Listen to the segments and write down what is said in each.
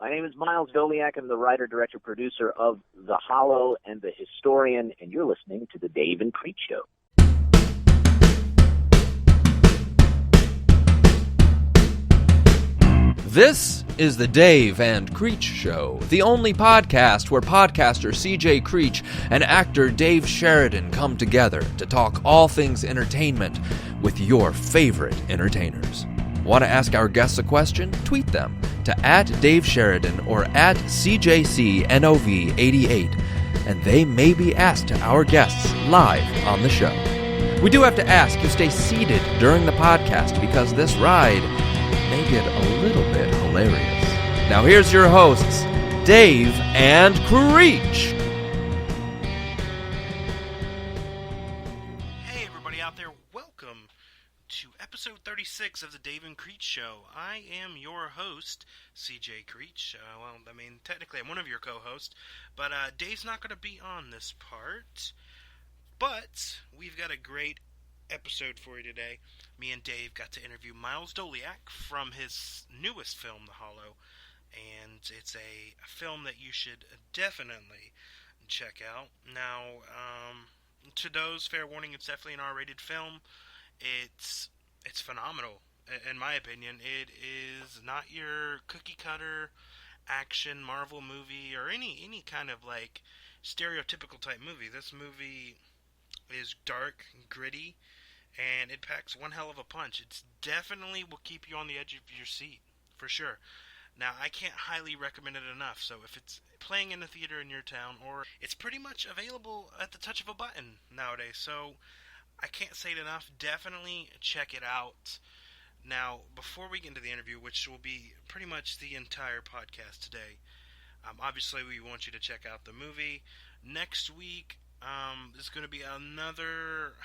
My name is Miles Doleac. I'm the writer, director, producer of The Hollow and The Historian, and you're listening to The Dave and Creech Show. This is the Dave and Creech Show, the only podcast where podcaster CJ Creech and actor Dave Sheridan come together to talk all things entertainment with your favorite entertainers. Want to ask our guests a question? Tweet them to @DaveSheridan or @CJCNOV88, and they may be asked to our guests live on the show. We do have to ask you stay seated during the podcast because this ride may get a little bit hilarious. Now here's your hosts, Dave and Creech. Hey everybody out there, welcome to episode 36 of the Dave and Creech Show. I am your host, CJ Creech. Technically I'm one of your co-hosts, but Dave's not going to be on this part. But we've got a great episode for you today. Me and Dave got to interview Miles Doleac from his newest film, The Hollow, and it's a film that you should definitely check out. Now, to those, fair warning, it's definitely an R-rated film. It's phenomenal, in my opinion. It is not your cookie-cutter action Marvel movie or any kind of like stereotypical type movie. This movie is dark, gritty, and it packs one hell of a punch. It definitely will keep you on the edge of your seat, for sure. Now, I can't highly recommend it enough, so if it's playing in a theater in your town, or it's pretty much available at the touch of a button nowadays, so I can't say it enough. Definitely check it out. Now, before we get into the interview, which will be pretty much the entire podcast today, obviously we want you to check out the movie. Next week, is going to be another.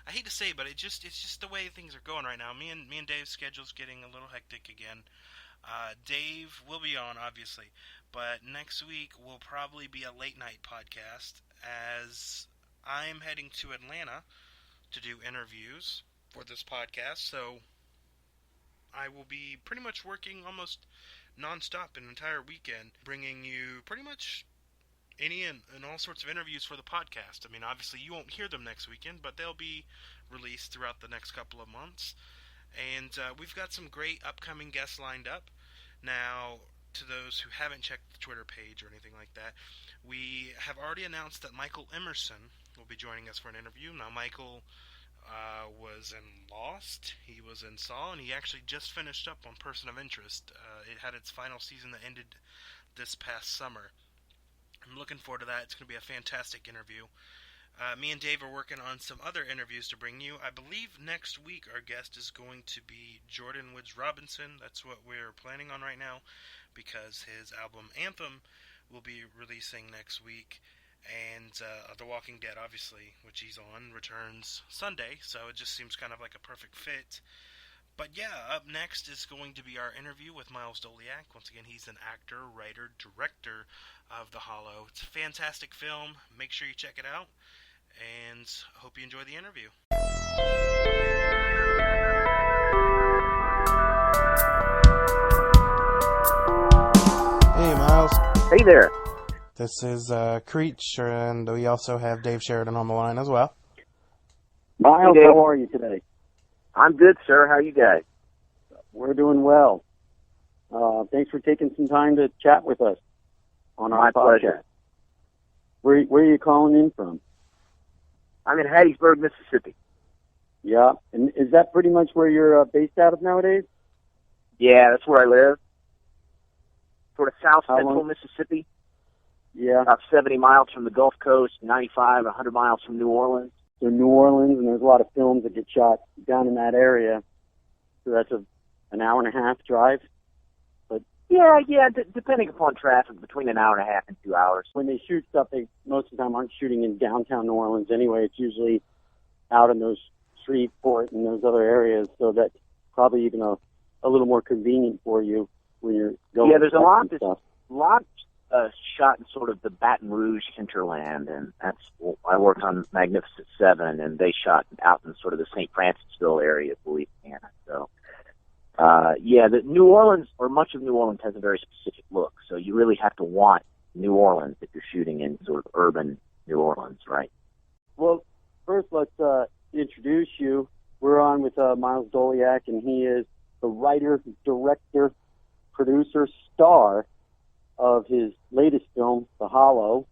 I hate to say, but it's just the way things are going right now. Me and Dave's schedule's getting a little hectic again. Dave will be on, obviously, but next week will probably be a late night podcast as I'm heading to Atlanta to do interviews for this podcast. So I will be pretty much working almost nonstop an entire weekend, bringing you pretty much any and all sorts of interviews for the podcast. I mean, obviously you won't hear them next weekend, but they'll be released throughout the next couple of months. And we've got some great upcoming guests lined up. Now, to those who haven't checked the Twitter page or anything like that, we have already announced that Michael Emerson will be joining us for an interview. Now, Michael was in Lost, he was in Saw, and he actually just finished up on Person of Interest. It had its final season that ended this past summer. I'm looking forward to that. It's going to be a fantastic interview. Me and Dave are working on some other interviews to bring you. I believe next week our guest is going to be Jordan Woods Robinson. That's what we're planning on right now because his album Anthem will be releasing next week. And The Walking Dead, obviously, which he's on, returns Sunday. So it just seems kind of like a perfect fit. But yeah, up next is going to be our interview with Miles Doleac. Once again, he's an actor, writer, director of The Hollow. It's a fantastic film. Make sure you check it out. And I hope you enjoy the interview. Hey, Miles. Hey there. This is Creech, and we also have Dave Sheridan on the line as well. Miles, Hey, Dave. how are you today? I'm good, sir. How are you guys? We're doing well. Thanks for taking some time to chat with us on our My podcast. pleasure. Where are you calling in from? I'm in Hattiesburg, Mississippi. Yeah, and is that pretty much where you're based out of nowadays? Yeah, that's where I live. Sort of south How central long? Mississippi. Yeah, About 70 miles from the Gulf Coast, 95, 100 miles from New Orleans. so New Orleans, and there's a lot of films that get shot down in that area. So that's an hour and a half drive. Yeah, depending upon traffic, between an hour and a half and 2 hours. When they shoot stuff, they most of the time aren't shooting in downtown New Orleans anyway. It's usually out in those Shreveport and those other areas, so that's probably even a little more convenient for you when you're going. Yeah, there's a lot and stuff. shot in sort of the Baton Rouge hinterland, and I worked on Magnificent Seven, and they shot out in sort of the St. Francisville area of Louisiana. So Yeah, the New Orleans, or much of New Orleans, has a very specific look. So you really have to want New Orleans if you're shooting in sort of urban New Orleans, right? Well, first let's introduce you. We're on with Miles Doleac, and he is the writer, director, producer, star of his latest film, The Hollow,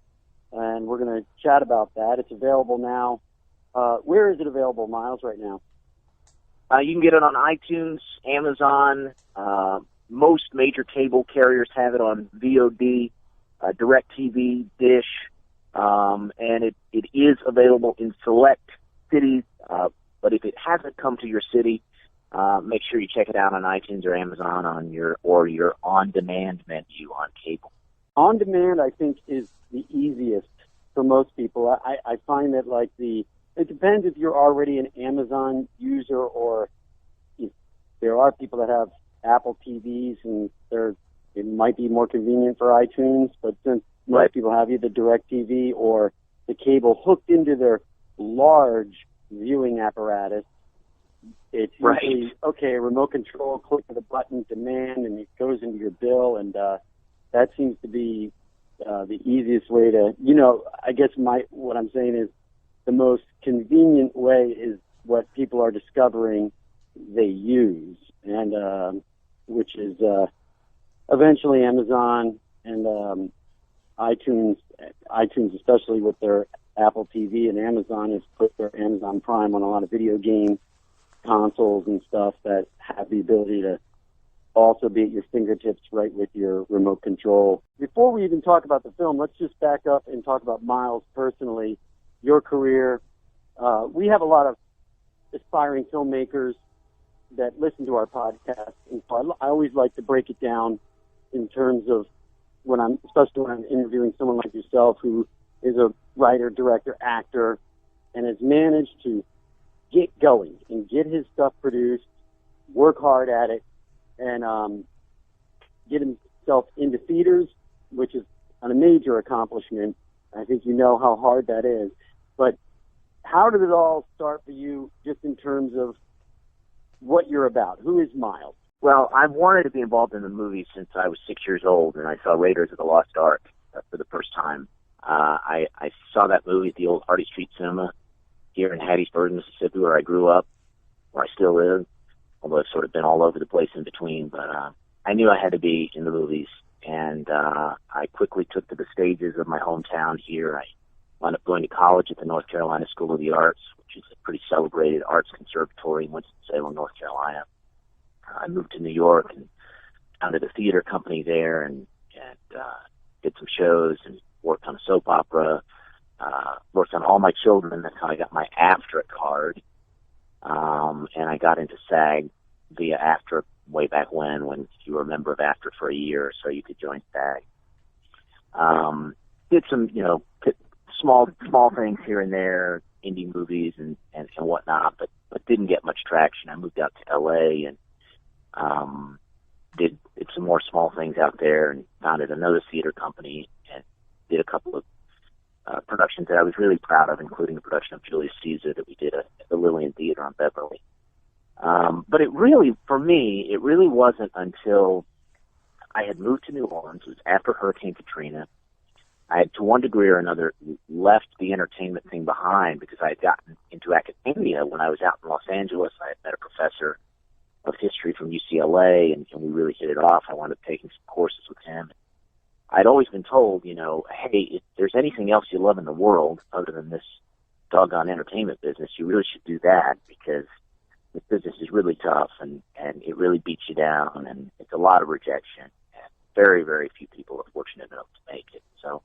and we're going to chat about that. It's available now. Where is it available, Miles, right now? You can get it on iTunes, Amazon. Most major cable carriers have it on VOD, DirecTV, Dish, and it is available in select cities. But if it hasn't come to your city, make sure you check it out on iTunes or Amazon on your on-demand menu on cable. On-demand, I think, is the easiest for most people. I find that it depends if you're already an Amazon user, or if there are people that have Apple TVs and it might be more convenient for iTunes, but since most people have either DirecTV or the cable hooked into their large viewing apparatus, it's usually, okay, remote control, click of the button, demand, and it goes into your bill, and that seems to be the easiest way to, I guess what I'm saying is the most convenient way is what people are discovering they use, and which is eventually Amazon and iTunes, especially with their Apple TV, and Amazon has put their Amazon Prime on a lot of video game consoles and stuff that have the ability to also be at your fingertips right with your remote control. Before we even talk about the film, let's just back up and talk about Miles personally, your career. We have a lot of aspiring filmmakers that listen to our podcast, and so I always like to break it down in terms of especially when I'm interviewing someone like yourself who is a writer, director, actor, and has managed to get going and get his stuff produced, work hard at it, and get himself into theaters, which is a major accomplishment. I think you know how hard that is. But how did it all start for you, just in terms of what you're about? Who is Miles? Well, I've wanted to be involved in the movie since I was 6 years old, and I saw Raiders of the Lost Ark for the first time. I saw that movie at the old Hardy Street Cinema here in Hattiesburg, Mississippi, where I grew up, where I still live, although I've sort of been all over the place in between. But I knew I had to be in the movies, and I quickly took to the stages of my hometown here. I wound up going to college at the North Carolina School of the Arts, which is a pretty celebrated arts conservatory in Winston-Salem, North Carolina. I moved to New York and founded a theater company there, and did some shows and worked on a soap opera, worked on All My Children. That's how I got my AFTRA card. And I got into SAG via AFTRA way back when you were a member of AFTRA for a year or so, you could join SAG. Did some, small things here and there, indie movies and whatnot, but didn't get much traction. I moved out to LA and did some more small things out there, and founded another theater company and did a couple of productions that I was really proud of, including the production of Julius Caesar that we did at the Lillian Theater on Beverly. But for me, it really wasn't until I had moved to New Orleans. It was after Hurricane Katrina. I had, to one degree or another, left the entertainment thing behind because I had gotten into academia when I was out in Los Angeles. I had met a professor of history from UCLA, and we really hit it off. I wound up taking some courses with him. I'd always been told, hey, if there's anything else you love in the world other than this doggone entertainment business, you really should do that, because this business is really tough and it really beats you down, and it's a lot of rejection, and very, very few people are fortunate enough to make it. So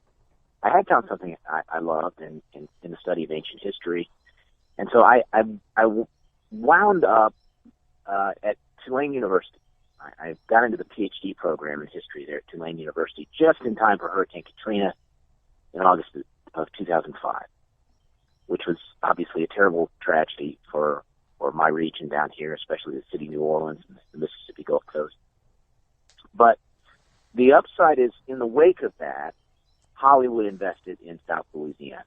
I had found something I loved in the study of ancient history. And so I wound up at Tulane University. I got into the PhD program in history there at Tulane University just in time for Hurricane Katrina in August of 2005, which was obviously a terrible tragedy for my region down here, especially the city of New Orleans and the Mississippi Gulf Coast. But the upside is, in the wake of that, Hollywood invested in South Louisiana.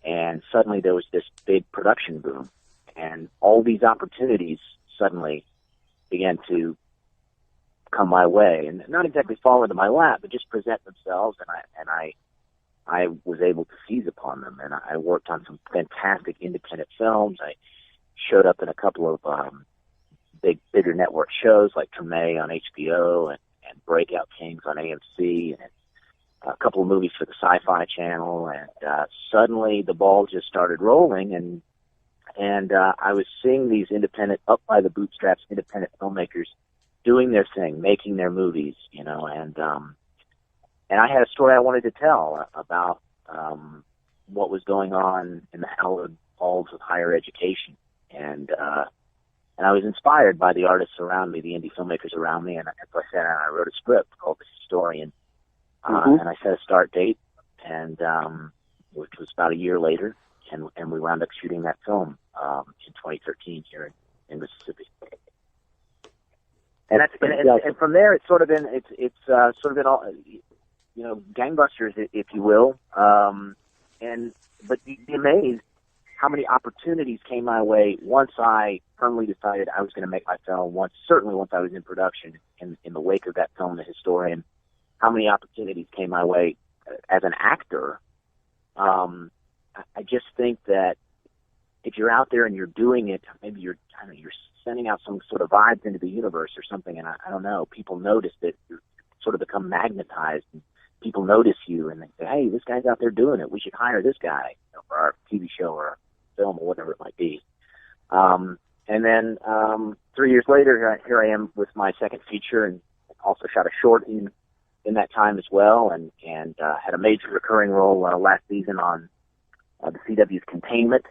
And suddenly there was this big production boom, and all these opportunities suddenly began to come my way, and not exactly fall into my lap, but just present themselves, and I was able to seize upon them, and I worked on some fantastic independent films. I showed up in a couple of bigger network shows like Treme on HBO and Breakout Kings on AMC, and a couple of movies for the Sci-Fi Channel, and suddenly the ball just started rolling, and I was seeing these independent, up by the bootstraps, independent filmmakers doing their thing, making their movies, and I had a story I wanted to tell about what was going on in the hallowed halls of higher education, and I was inspired by the artists around me, the indie filmmakers around me, and as I said, I wrote a script called The Historian, and I set a start date, and which was about a year later, and we wound up shooting that film in 2013 here in Mississippi. And and from there, it's sort of been all, gangbusters, if you will. But you'd be amazed how many opportunities came my way once I firmly decided I was going to make my film. Certainly once I was in production, in the wake of that film, The Historian, how many opportunities came my way as an actor. I just think that if you're out there and you're doing it, maybe you're sending out some sort of vibes into the universe or something, and I don't know, people notice that you sort of become magnetized, and people notice you, and they say, hey, this guy's out there doing it. We should hire this guy for our TV show or film or whatever it might be. And then 3 years later, here I am with my second feature, and also shot a short in that time as well, and had a major recurring role last season on the CW's Containment,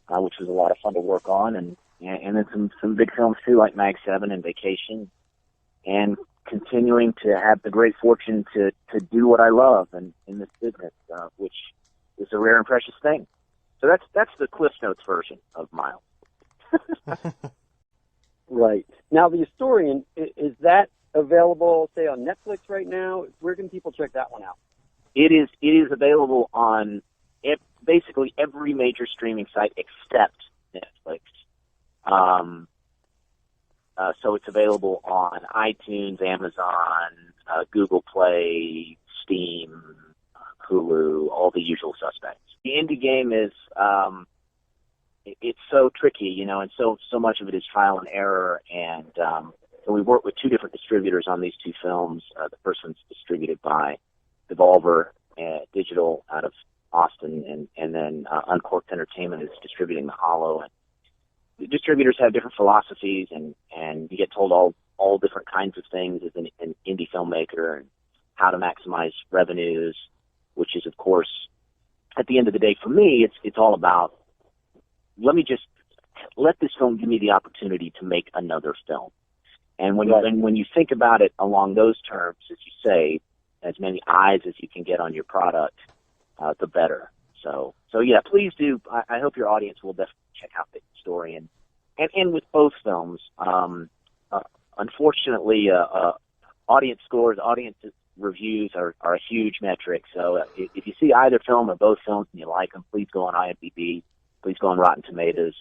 which was a lot of fun to work on, and then some big films too, like Mag 7 and Vacation, and continuing to have the great fortune to do what I love in this business, which is a rare and precious thing. So that's the Cliff Notes version of Miles. Right. Now, The Historian, is that available, say, on Netflix right now? Where can people check that one out? It is available on basically every major streaming site except Netflix. So it's available on iTunes, Amazon, Google Play, Steam, Hulu, all the usual suspects. The indie game is it's so tricky, and so much of it is trial and error, and so we worked with two different distributors on these two films. The first one's distributed by Devolver Digital out of Austin, and then Uncorked Entertainment is distributing The Hollow. And the distributors have different philosophies, and you get told all different kinds of things as an indie filmmaker, and how to maximize revenues, which is, of course, at the end of the day, for me, it's all about, let this film give me the opportunity to make another film. And when you think about it along those terms, as you say, as many eyes as you can get on your product, the better. So yeah, please do. I hope your audience will definitely check out The Historian. And with both films, unfortunately, audience scores, audience reviews are a huge metric. So if you see either film or both films and you like them, please go on IMDb, please go on Rotten Tomatoes,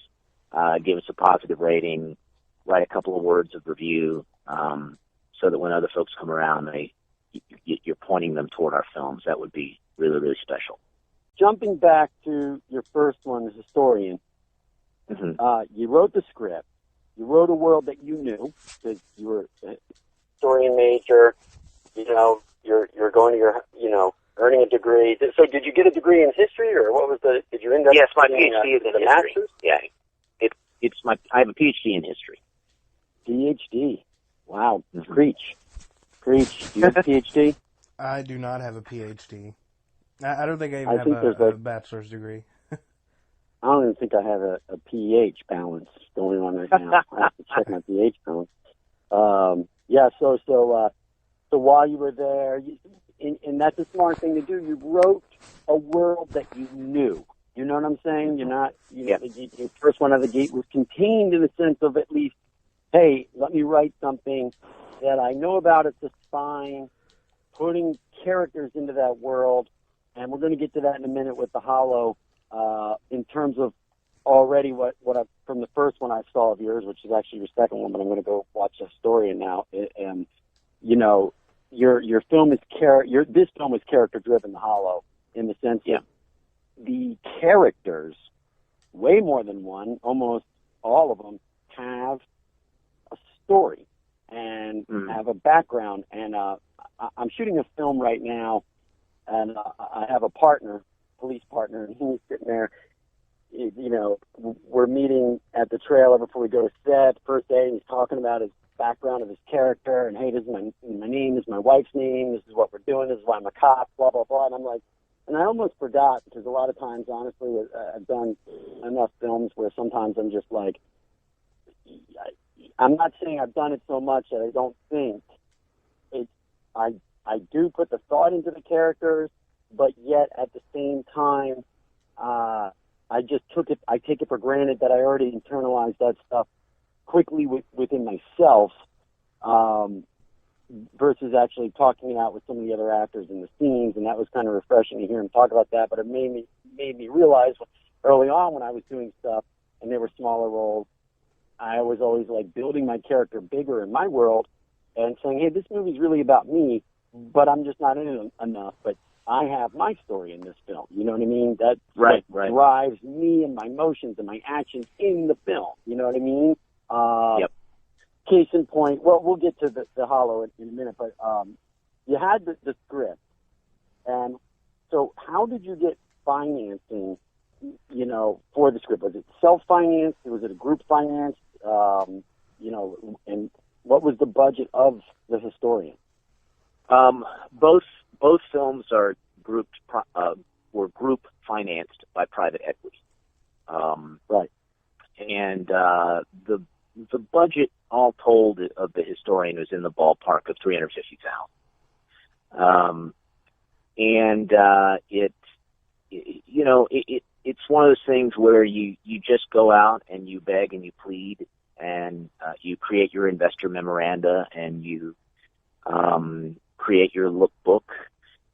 give us a positive rating, write a couple of words of review, so that when other folks come around, you're pointing them toward our films. That would be really, really special. Jumping back to your first one, The Historian, you wrote the script, you wrote a world that you knew, because you were a historian major, you're going to your, earning a degree. So did you get a degree in history, or what was did you end up? Yes, my PhD is in history. Master's? Yeah, I have a PhD in history. PhD. Wow. Creech, do you have a PhD? I do not have a PhD. I don't think I even have a bachelor's degree. I don't even think I have a pH balance going on right now. I have to check my pH balance. So while you were there, and that's a smart thing to do, you wrote a world that you knew. You know what I'm saying? You're not, your first one out of the gate was contained in the sense of at least, hey, let me write something that I know about at the spine, putting characters into that world, and we're going to get to that in a minute with The Hollow, in terms of already what I, from the first one I saw of yours, which is actually your second one, but I'm going to go watch the story now. And you know, your film is this film is character driven, The Hollow, in the sense that the characters, way more than one, almost all of them, have a story and have a background. And I'm shooting a film right now, and I have a partner, police partner, and he's sitting there. You know, we're meeting at the trailer before we go to set, first day, and he's talking about his background of his character, and hey, this is my name, this is my wife's name, this is what we're doing, this is why I'm a cop, blah, blah, blah. And I'm like, and I almost forgot, because a lot of times, honestly, I've done enough films where sometimes I'm just like, I'm not saying I've done it so much that I don't think it. I do put the thought into the characters, but yet at the same time, I take it for granted that I already internalized that stuff quickly within myself, versus actually talking it out with some of the other actors in the scenes. And that was kind of refreshing to hear him talk about that. But it made me realize early on when I was doing stuff and they were smaller roles, I was always like building my character bigger in my world and saying, hey, this movie's really about me, but I'm just not in it enough. But I have my story in this film. You know what I mean? That drives me and my emotions and my actions in the film. You know what I mean? Case in point, well, we'll get to the Hollow in a minute, but you had the script. And so how did you get financing, you know, for the script? Was it self-financed? Was it a group financed? You know, and what was the budget of The Historian? Both films are were group financed by private equity. Right. And the budget, all told, of The Historian was in the ballpark of $350,000. It's one of those things where you just go out and you beg and you plead and you create your investor memoranda and you create your lookbook,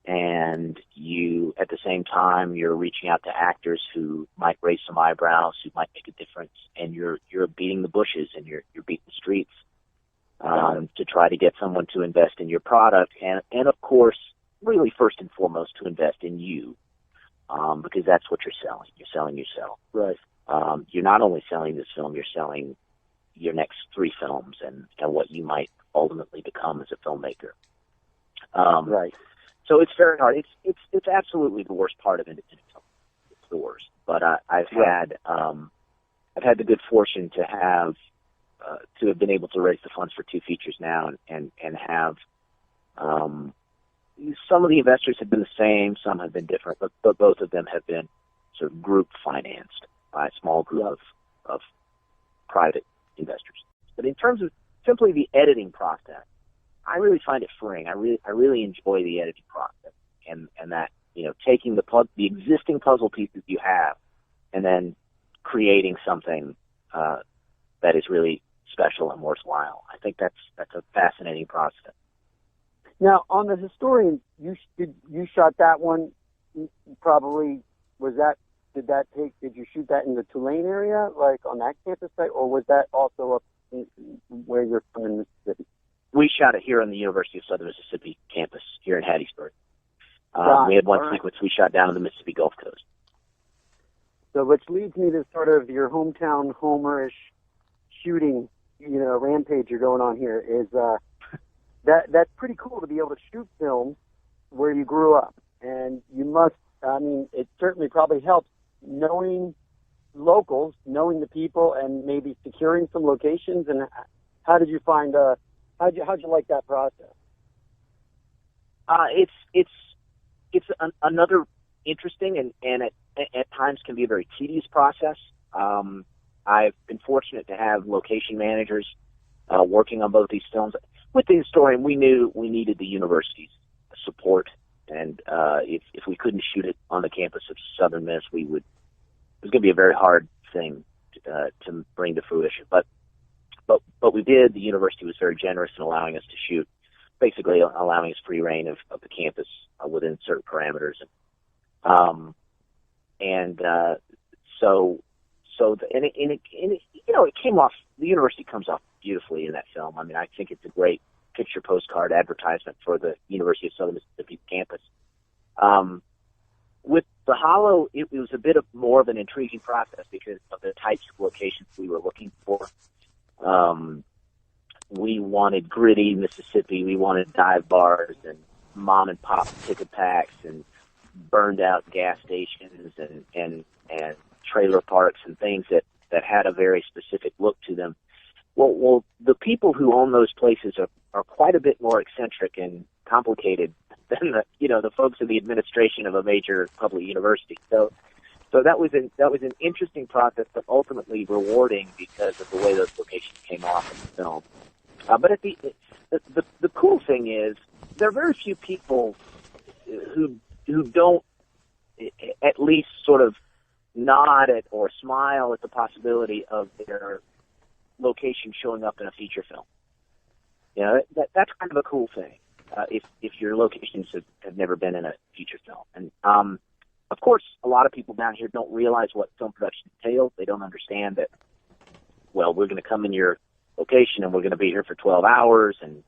and you, at the same time, you're reaching out to actors who might raise some eyebrows, who might make a difference, and you're beating the bushes and you're beating the streets to try to get someone to invest in your product, and of course, really first and foremost, to invest in you, because that's what you're selling. You're selling yourself. Right. You're not only selling this film, you're selling your next 3 films and what you might ultimately become as a filmmaker. Right. So it's very hard. It's absolutely the worst part of independent film. It's the worst. But I've had the good fortune to have been able to raise the funds for 2 features now, and have some of the investors have been the same, some have been different, but both of them have been sort of group financed by a small group of private investors. But in terms of simply the editing process, I really find it freeing. I really enjoy the editing process, and that, you know, taking the existing puzzle pieces you have, and then creating something that is really special and worthwhile. I think that's a fascinating process. Now, on The Historian, you shot that one. Probably did you shoot that in the Tulane area, like on that campus site, or was that also up where you're from in Mississippi? We shot it here on the University of Southern Mississippi campus here in Hattiesburg. We had one sequence we shot down on the Mississippi Gulf Coast. So, which leads me to sort of your hometown Homer-ish shooting, you know, rampage you're going on here. Is that's pretty cool to be able to shoot films where you grew up, and you must. I mean, it certainly probably helps knowing locals, knowing the people, and maybe securing some locations. And how did you find? How'd you like that process? It's another interesting and at times can be a very tedious process. I've been fortunate to have location managers working on both these films. With The Historian, we knew we needed the university's support, and if we couldn't shoot it on the campus of Southern Miss, it was going to be a very hard thing to bring to fruition. But we did. The university was very generous in allowing us to shoot, basically allowing us free reign of the campus within certain parameters. So it came off. The university comes off beautifully in that film. I mean, I think it's a great picture postcard advertisement for the University of Southern Mississippi campus. With the Hollow, it was a bit of more of an intriguing process because of the types of locations we were looking for. We wanted gritty Mississippi. We wanted dive bars and mom and pop ticket packs and burned out gas stations and trailer parks and things that had a very specific look to them. Well, the people who own those places are quite a bit more eccentric and complicated than the folks in the administration of a major public university. So that was an interesting process, but ultimately rewarding because of the way those locations came off in the film. But at the cool thing is there are very few people who don't at least sort of nod at or smile at the possibility of their location showing up in a feature film. That's kind of a cool thing. If your locations have never been in a feature film. And, of course, a lot of people down here don't realize what film production entails. They don't understand that, well, we're going to come in your location and we're going to be here for 12 hours and,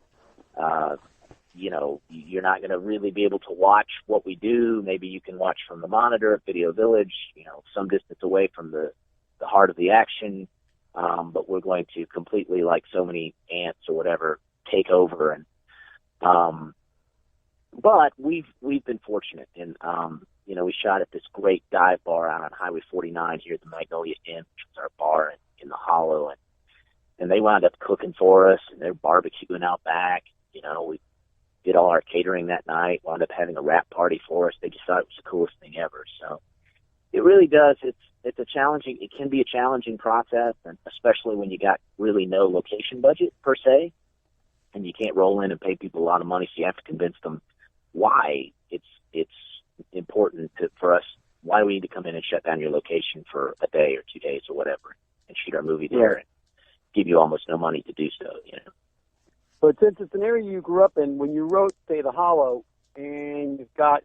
you're not going to really be able to watch what we do. Maybe you can watch from the monitor at Video Village, some distance away from the heart of the action. But we're going to completely, like so many ants or whatever, take over. And but we've been fortunate, and we shot at this great dive bar out on Highway 49 here at the Magnolia Inn, which was our bar in the Hollow, and they wound up cooking for us, and they're barbecuing out back. We did all our catering that night, wound up having a wrap party for us. They just thought it was the coolest thing ever. So it really does. It can be a challenging process, and especially when you got really no location budget per se, and you can't roll in and pay people a lot of money, so you have to convince them why it's important for us, why we need to come in and shut down your location for a day or 2 days or whatever and shoot our movie there and give you almost no money to do so. But since it's an area you grew up in, when you wrote, say, The Hollow, and you've got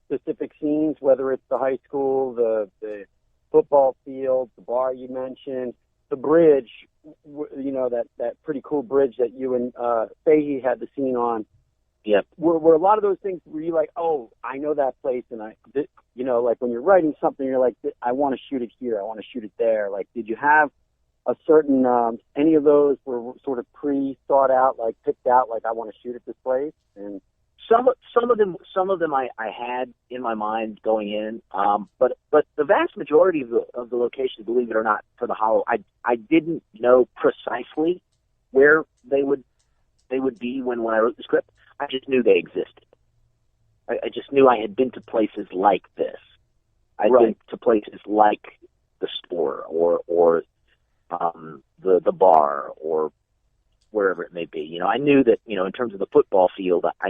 specific scenes, whether it's the high school, the football field, the bar you mentioned, the bridge, that pretty cool bridge that you and Fahey had the scene on. Yep. Were a lot of those things, were you like, oh, I know that place, and like when you're writing something, you're like, I want to shoot it here, I want to shoot it there. Like, did you have a certain, any of those were sort of pre-thought out, like picked out, like I want to shoot at this place? And Some of them I had in my mind going in, but the vast majority of the locations, believe it or not, for the Hollow, I didn't know precisely where they would be when I wrote the script. I just knew they existed. I just knew I had been to places like this. I'd been to places like the store or the bar or wherever it may be. I knew that, in terms of the football field, I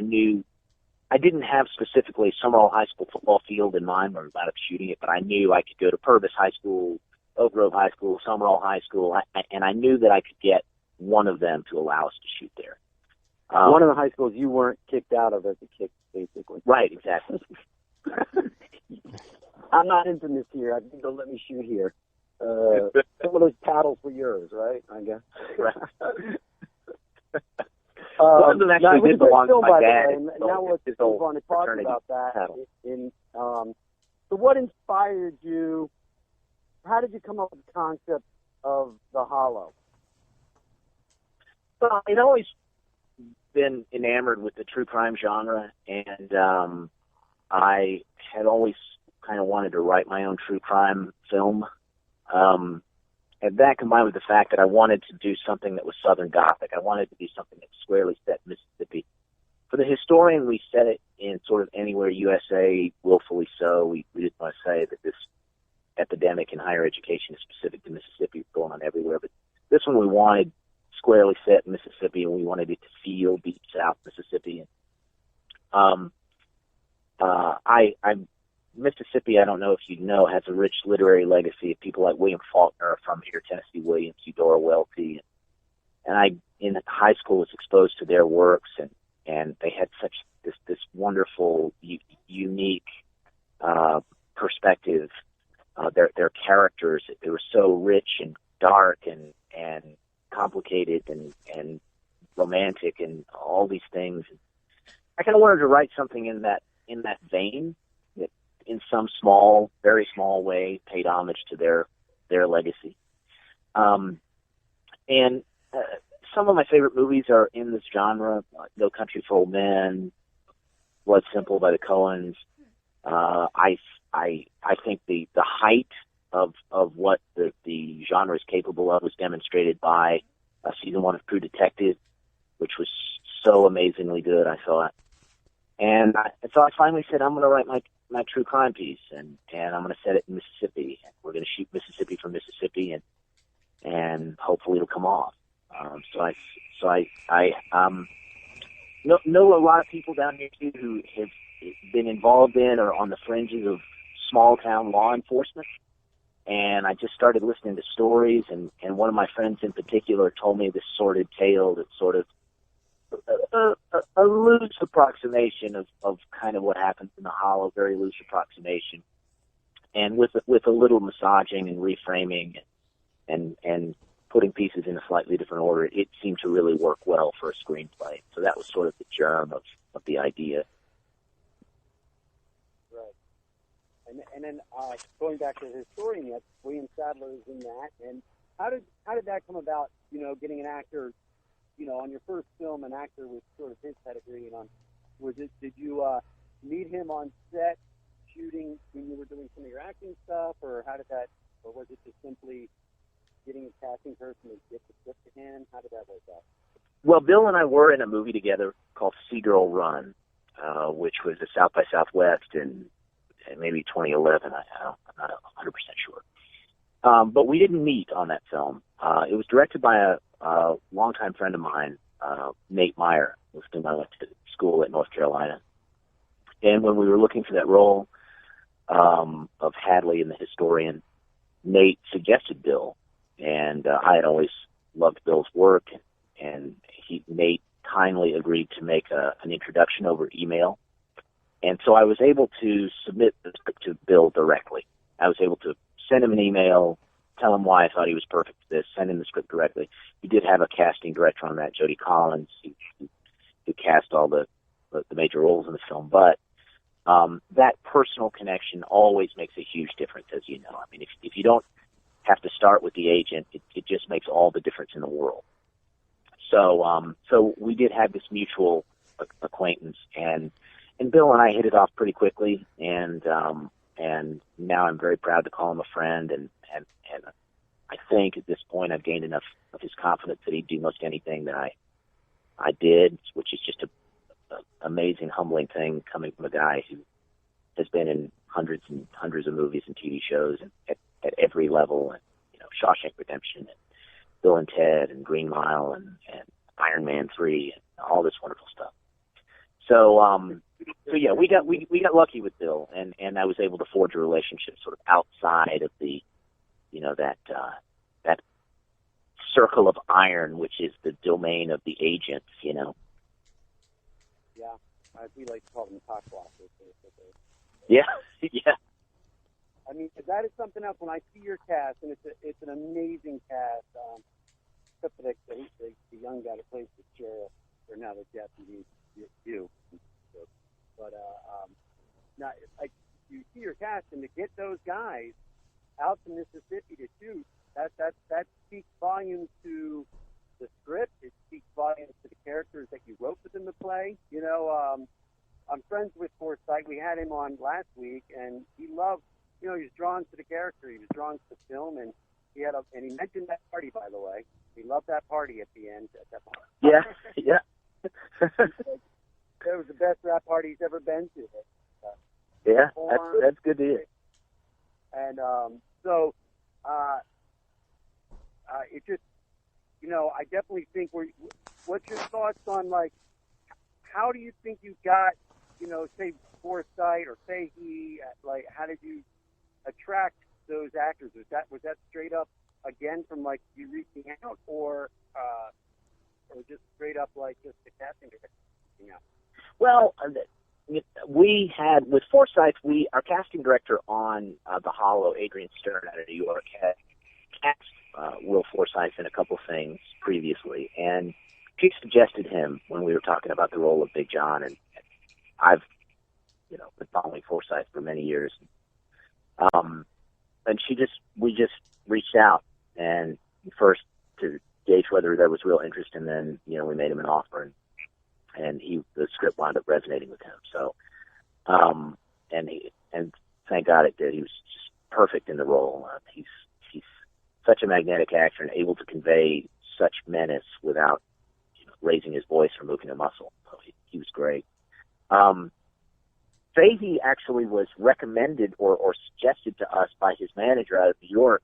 didn't have specifically Summerall High School football field in mind when I was out shooting it, but I knew I could go to Purvis High School, Oak Grove High School, Summerall High School, and I knew that I could get one of them to allow us to shoot there. One of the high schools you weren't kicked out of as a kid, basically. Right, exactly. I'm not infamous here. I think they'll let me shoot here. Some of those paddles were yours, right? I guess. Right. One of them actually did belong to my dad. Now let's move on to talk about that. So what inspired you? How did you come up with the concept of The Hollow? Well, I'd always been enamored with the true crime genre, and I had always kind of wanted to write my own true crime film. And that combined with the fact that I wanted to do something that was Southern Gothic. I wanted to do something that was squarely set in Mississippi. For the historian, we set it in sort of anywhere USA, willfully so. We didn't want to say that this epidemic in higher education is specific to Mississippi. It's going on everywhere. But this one we wanted squarely set in Mississippi, and we wanted it to feel deep South Mississippi. Mississippi, I don't know if you know, has a rich literary legacy of people like William Faulkner are from here, Tennessee Williams, Eudora Welty. And I, in high school, was exposed to their works, and they had such this wonderful, unique perspective their characters. They were so rich and dark and complicated and romantic and all these things. I kind of wanted to write something in that vein that, in some small, very small way, paid homage to their legacy. And some of my favorite movies are in this genre: No Country for Old Men, Blood Simple by the Coens. I think the height of what the genre is capable of was demonstrated by season 1 of True Detective, which was so amazingly good, I thought. And so I finally said, I'm going to write my true crime piece, and I'm going to set it in Mississippi. We're going to shoot Mississippi from Mississippi, and hopefully it'll come off. So I know a lot of people down here too who have been involved in or on the fringes of small town law enforcement. And I just started listening to stories, and one of my friends in particular told me this sordid tale that's sort of a loose approximation of kind of what happens in the Hollow, very loose approximation, and with a little massaging and reframing and putting pieces in a slightly different order, it seemed to really work well for a screenplay. So that was sort of the germ of the idea. Right. And then going back to the historian, William Sadler is in that. And how did that come about? You know, getting an actor, you know, on your first film, an actor with sort of his pedigree, and did you meet him on set shooting when you were doing some of your acting stuff, or was it just simply getting a casting person to get the script to him? How did that work out? Well, Bill and I were in a movie together called Seagirl Run, which was a South by Southwest in maybe 2011. I'm not 100% sure. But we didn't meet on that film. It was directed by a longtime friend of mine, Nate Meyer, with whom I went to school at North Carolina. And when we were looking for that role of Hadley and the historian, Nate suggested Bill. And I had always loved Bill's work, and Nate kindly agreed to make an introduction over email. And so I was able to submit the script to Bill directly. I was able to send him an email, tell him why I thought he was perfect for this, send him the script directly. We did have a casting director on that, Jody Collins, who cast all the major roles in the film. But that personal connection always makes a huge difference, as you know. I mean, if you don't have to start with the agent, it just makes all the difference in the world. So we did have this mutual acquaintance, and Bill and I hit it off pretty quickly, and now I'm very proud to call him a friend, and I think at this point I've gained enough of his confidence that he'd do most anything that I did, which is just an amazing, humbling thing coming from a guy who has been in hundreds and hundreds of movies and TV shows at every level, and Shawshank Redemption, and Bill and Ted, and Green Mile, and Iron Man 3, and all this wonderful stuff. So yeah, we got lucky with Bill, and I was able to forge a relationship sort of outside of the, that circle of iron, which is the domain of the agents, Yeah, we like to call them cock blockers. Yeah, yeah. I mean, that is something else. When I see your cast, and it's an amazing cast, except for the young guy that plays the sheriff, or now the deputy, you. But now, like, you see your cast, and to get those guys out to Mississippi to shoot, that speaks volumes to the script. It speaks volumes to the characters that you wrote within the play. I'm friends with Forsythe. We had him on last week, and he loved. He was drawn to the character. He was drawn to the film, and he mentioned that party, by the way. He loved that party at the end. At that party. Yeah, yeah. It was the best rap party he's ever been to. Yeah, that's good to hear. And so it just, I definitely think what's your thoughts on, like, how do you think you got, say Forsythe or Fahey, like, how did you attract those actors? Was that straight up again from, like, you reaching out, or just straight up, like, just the casting director reaching out? Well, we had, with Forsyth, our casting director on The Hollow, Adrian Stern out of New York, had cast Will Forsyth in a couple things previously, and she suggested him when we were talking about the role of Big John, and I've, been following Forsyth for many years. And we just reached out, and first to gauge whether there was real interest, and then, we made him an offer, and the script wound up resonating with him. So, and thank God it did. He was just perfect in the role. He's such a magnetic actor and able to convey such menace without raising his voice or moving a muscle. So he was great. Fahey actually was recommended or suggested to us by his manager out of New York,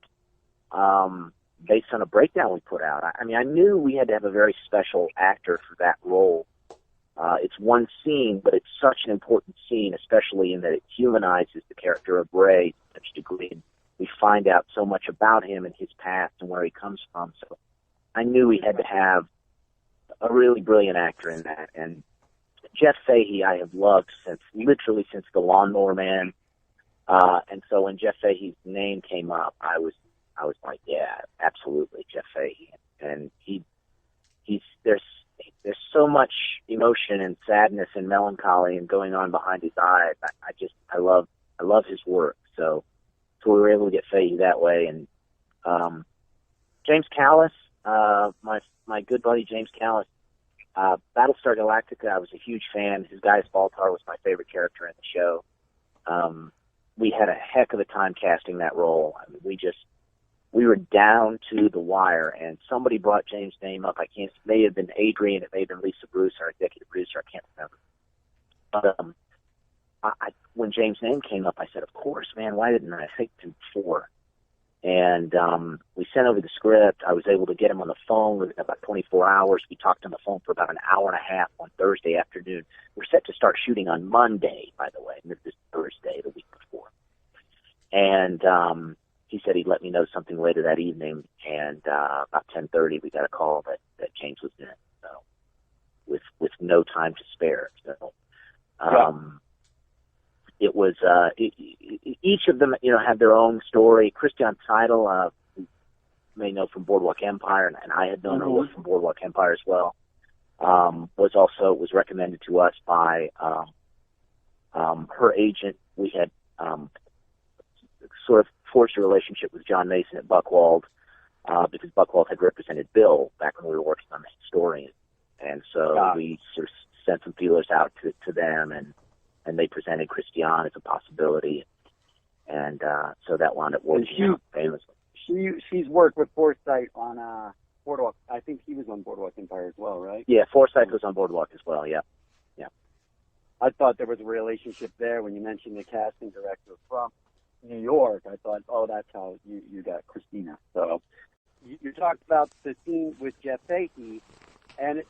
based on a breakdown we put out. I knew we had to have a very special actor for that role. It's one scene, but it's such an important scene, especially in that it humanizes the character of Ray to such a degree. We find out so much about him and his past and where he comes from. So I knew we had to have a really brilliant actor in that. And Jeff Fahey I have loved since The Lawnmower Man. And so when Jeff Fahey's name came up, I was like, yeah, absolutely, Jeff Fahey. And there's so much emotion and sadness and melancholy and going on behind his eyes. I love his work. So we were able to get Fahey that way. And James Callis, my good buddy James Callis, Battlestar Galactica, I was a huge fan. His Gaius Baltar was my favorite character in the show. We had a heck of a time casting that role. We were down to the wire, and somebody brought James' name up. It may have been Adrian, it may have been Lisa Bruce, our executive producer, I can't remember. But when James' name came up, I said, of course, man, why didn't I think before? And we sent over the script. I was able to get him on the phone within about 24 hours. We talked on the phone for about an hour and a half on Thursday afternoon. We're set to start shooting on Monday, by the way. This is Thursday, the week before. And he said he'd let me know something later that evening. And about 10:30, we got a call that James was in. So with no time to spare. So it was each of them, had their own story. Christian Seidel, you may know from Boardwalk Empire, and I had known her from Boardwalk Empire as well. Was recommended to us by her agent. We had sort of forged a relationship with John Mason at Buchwald because Buchwald had represented Bill back when we were working on The Historian, and so we sort of sent some feelers out to them, and they presented Christian as a possibility, and so that wound up working out famously. She's worked with Forsyth on Boardwalk. I think he was on Boardwalk Empire as well, right? Yeah, Forsyth was on Boardwalk as well. Yeah. I thought there was a relationship there when you mentioned the casting director from New York. I thought, that's how you got Christina. So you talked about the scene with Jeff Fahey, and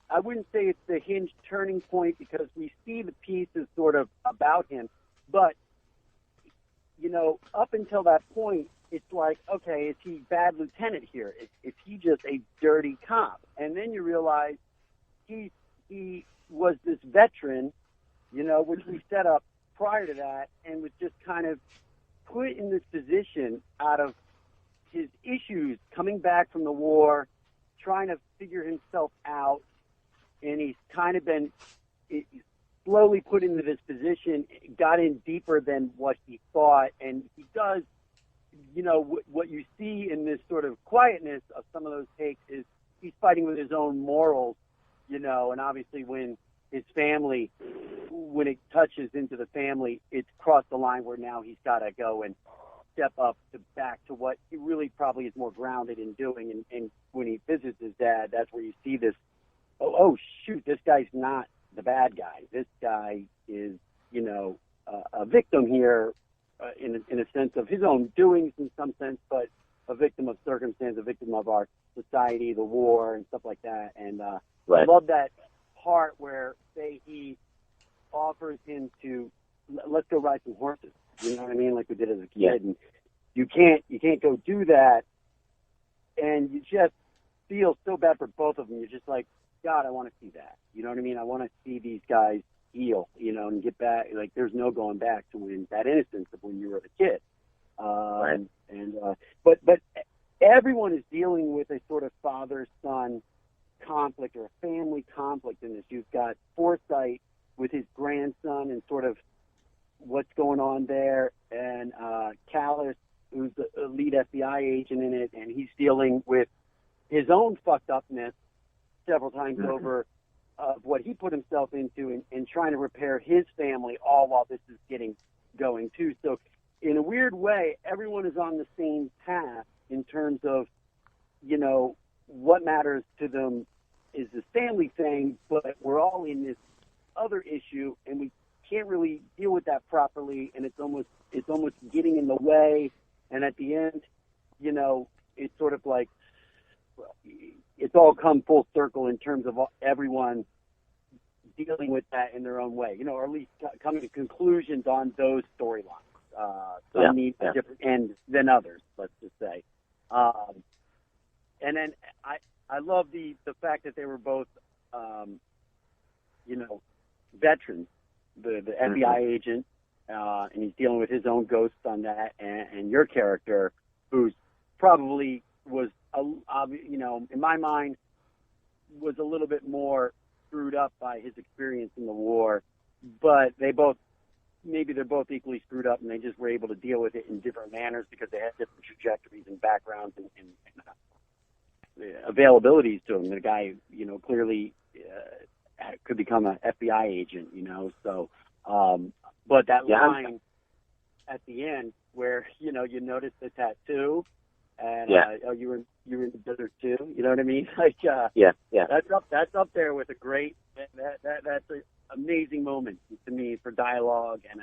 I wouldn't say it's the hinge turning point because we see the pieces sort of about him, but up until that point, it's like, okay, is he bad lieutenant here? Is he just a dirty cop? And then you realize he was this veteran, which we set up prior to that, and was just kind of put in this position out of his issues, coming back from the war, trying to figure himself out, and he's kind of been slowly put into this position, got in deeper than what he thought, and he does, what you see in this sort of quietness of some of those takes is he's fighting with his own morals, and obviously when his family, when it touches into the family, it's crossed the line where now he's got to go and step up back to what he really probably is more grounded in doing, and when he visits his dad, that's where you see this, oh shoot, this guy's not the bad guy. This guy is, a victim here in a sense of his own doings in some sense, but a victim of circumstance, a victim of our society, the war, and stuff like that. And I love that part where, say, he offers him to, let's go ride some horses. You know what I mean? Like we did as a kid. Yeah. And you can't go do that. And you just feel so bad for both of them. You're just like, God, I want to see that. You know what I mean? I want to see these guys, heal, and get back. Like, there's no going back to that innocence of when you were a kid. Right. But everyone is dealing with a sort of father-son conflict or a family conflict in this. You've got Forsythe with his grandson and sort of what's going on there, and Callis, who's the lead FBI agent in it, and he's dealing with his own fucked upness several times over of what he put himself into and trying to repair his family, all while this is going too. So in a weird way, everyone is on the same path in terms of, what matters to them is this family thing, but we're all in this other issue, and we can't really deal with that properly, and it's almost getting in the way. And at the end, it's sort of like it's all come full circle in terms of everyone dealing with that in their own way, or at least coming to conclusions on those storylines. Some need a different end than others, let's just say. And then I love the fact that they were both, veterans. The FBI agent, and he's dealing with his own ghosts on that, and your character, who's probably was, in my mind, was a little bit more screwed up by his experience in the war, but they're both equally screwed up, and they just were able to deal with it in different manners because they had different trajectories and backgrounds and availabilities to him. The guy, clearly could become an FBI agent, so, but that line at the end where, you notice the tattoo and, you were in the desert too, you know what I mean? Like, that's up there with a great, that's an amazing moment to me for dialogue and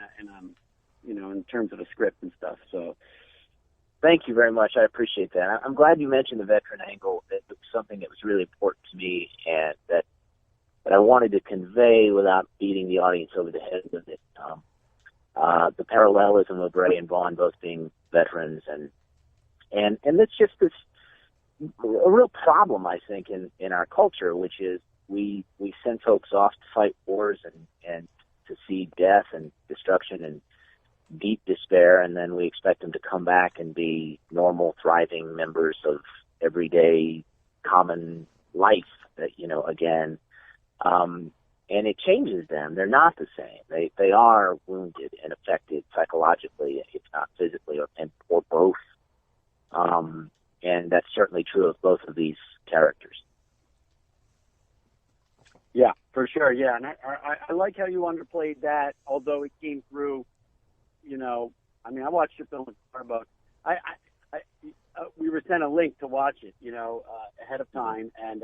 in terms of the script and stuff. So thank you very much. I appreciate that. I'm glad you mentioned the veteran angle. It was something that was really important to me, and that I wanted to convey without beating the audience over the head with it. The parallelism of Ray and Vaughn both being veterans, and it's just a real problem, I think, in our culture, which is we send folks off to fight wars and to see death and destruction and deep despair, and then we expect them to come back and be normal, thriving members of everyday common life, again. And it changes them. They're not the same. They are wounded and affected psychologically, if not physically, or both. And that's certainly true of both of these characters. Yeah, for sure. Yeah, and I like how you underplayed that, although it came through. I watched your film at Starbucks. We were sent a link to watch it, ahead of time, and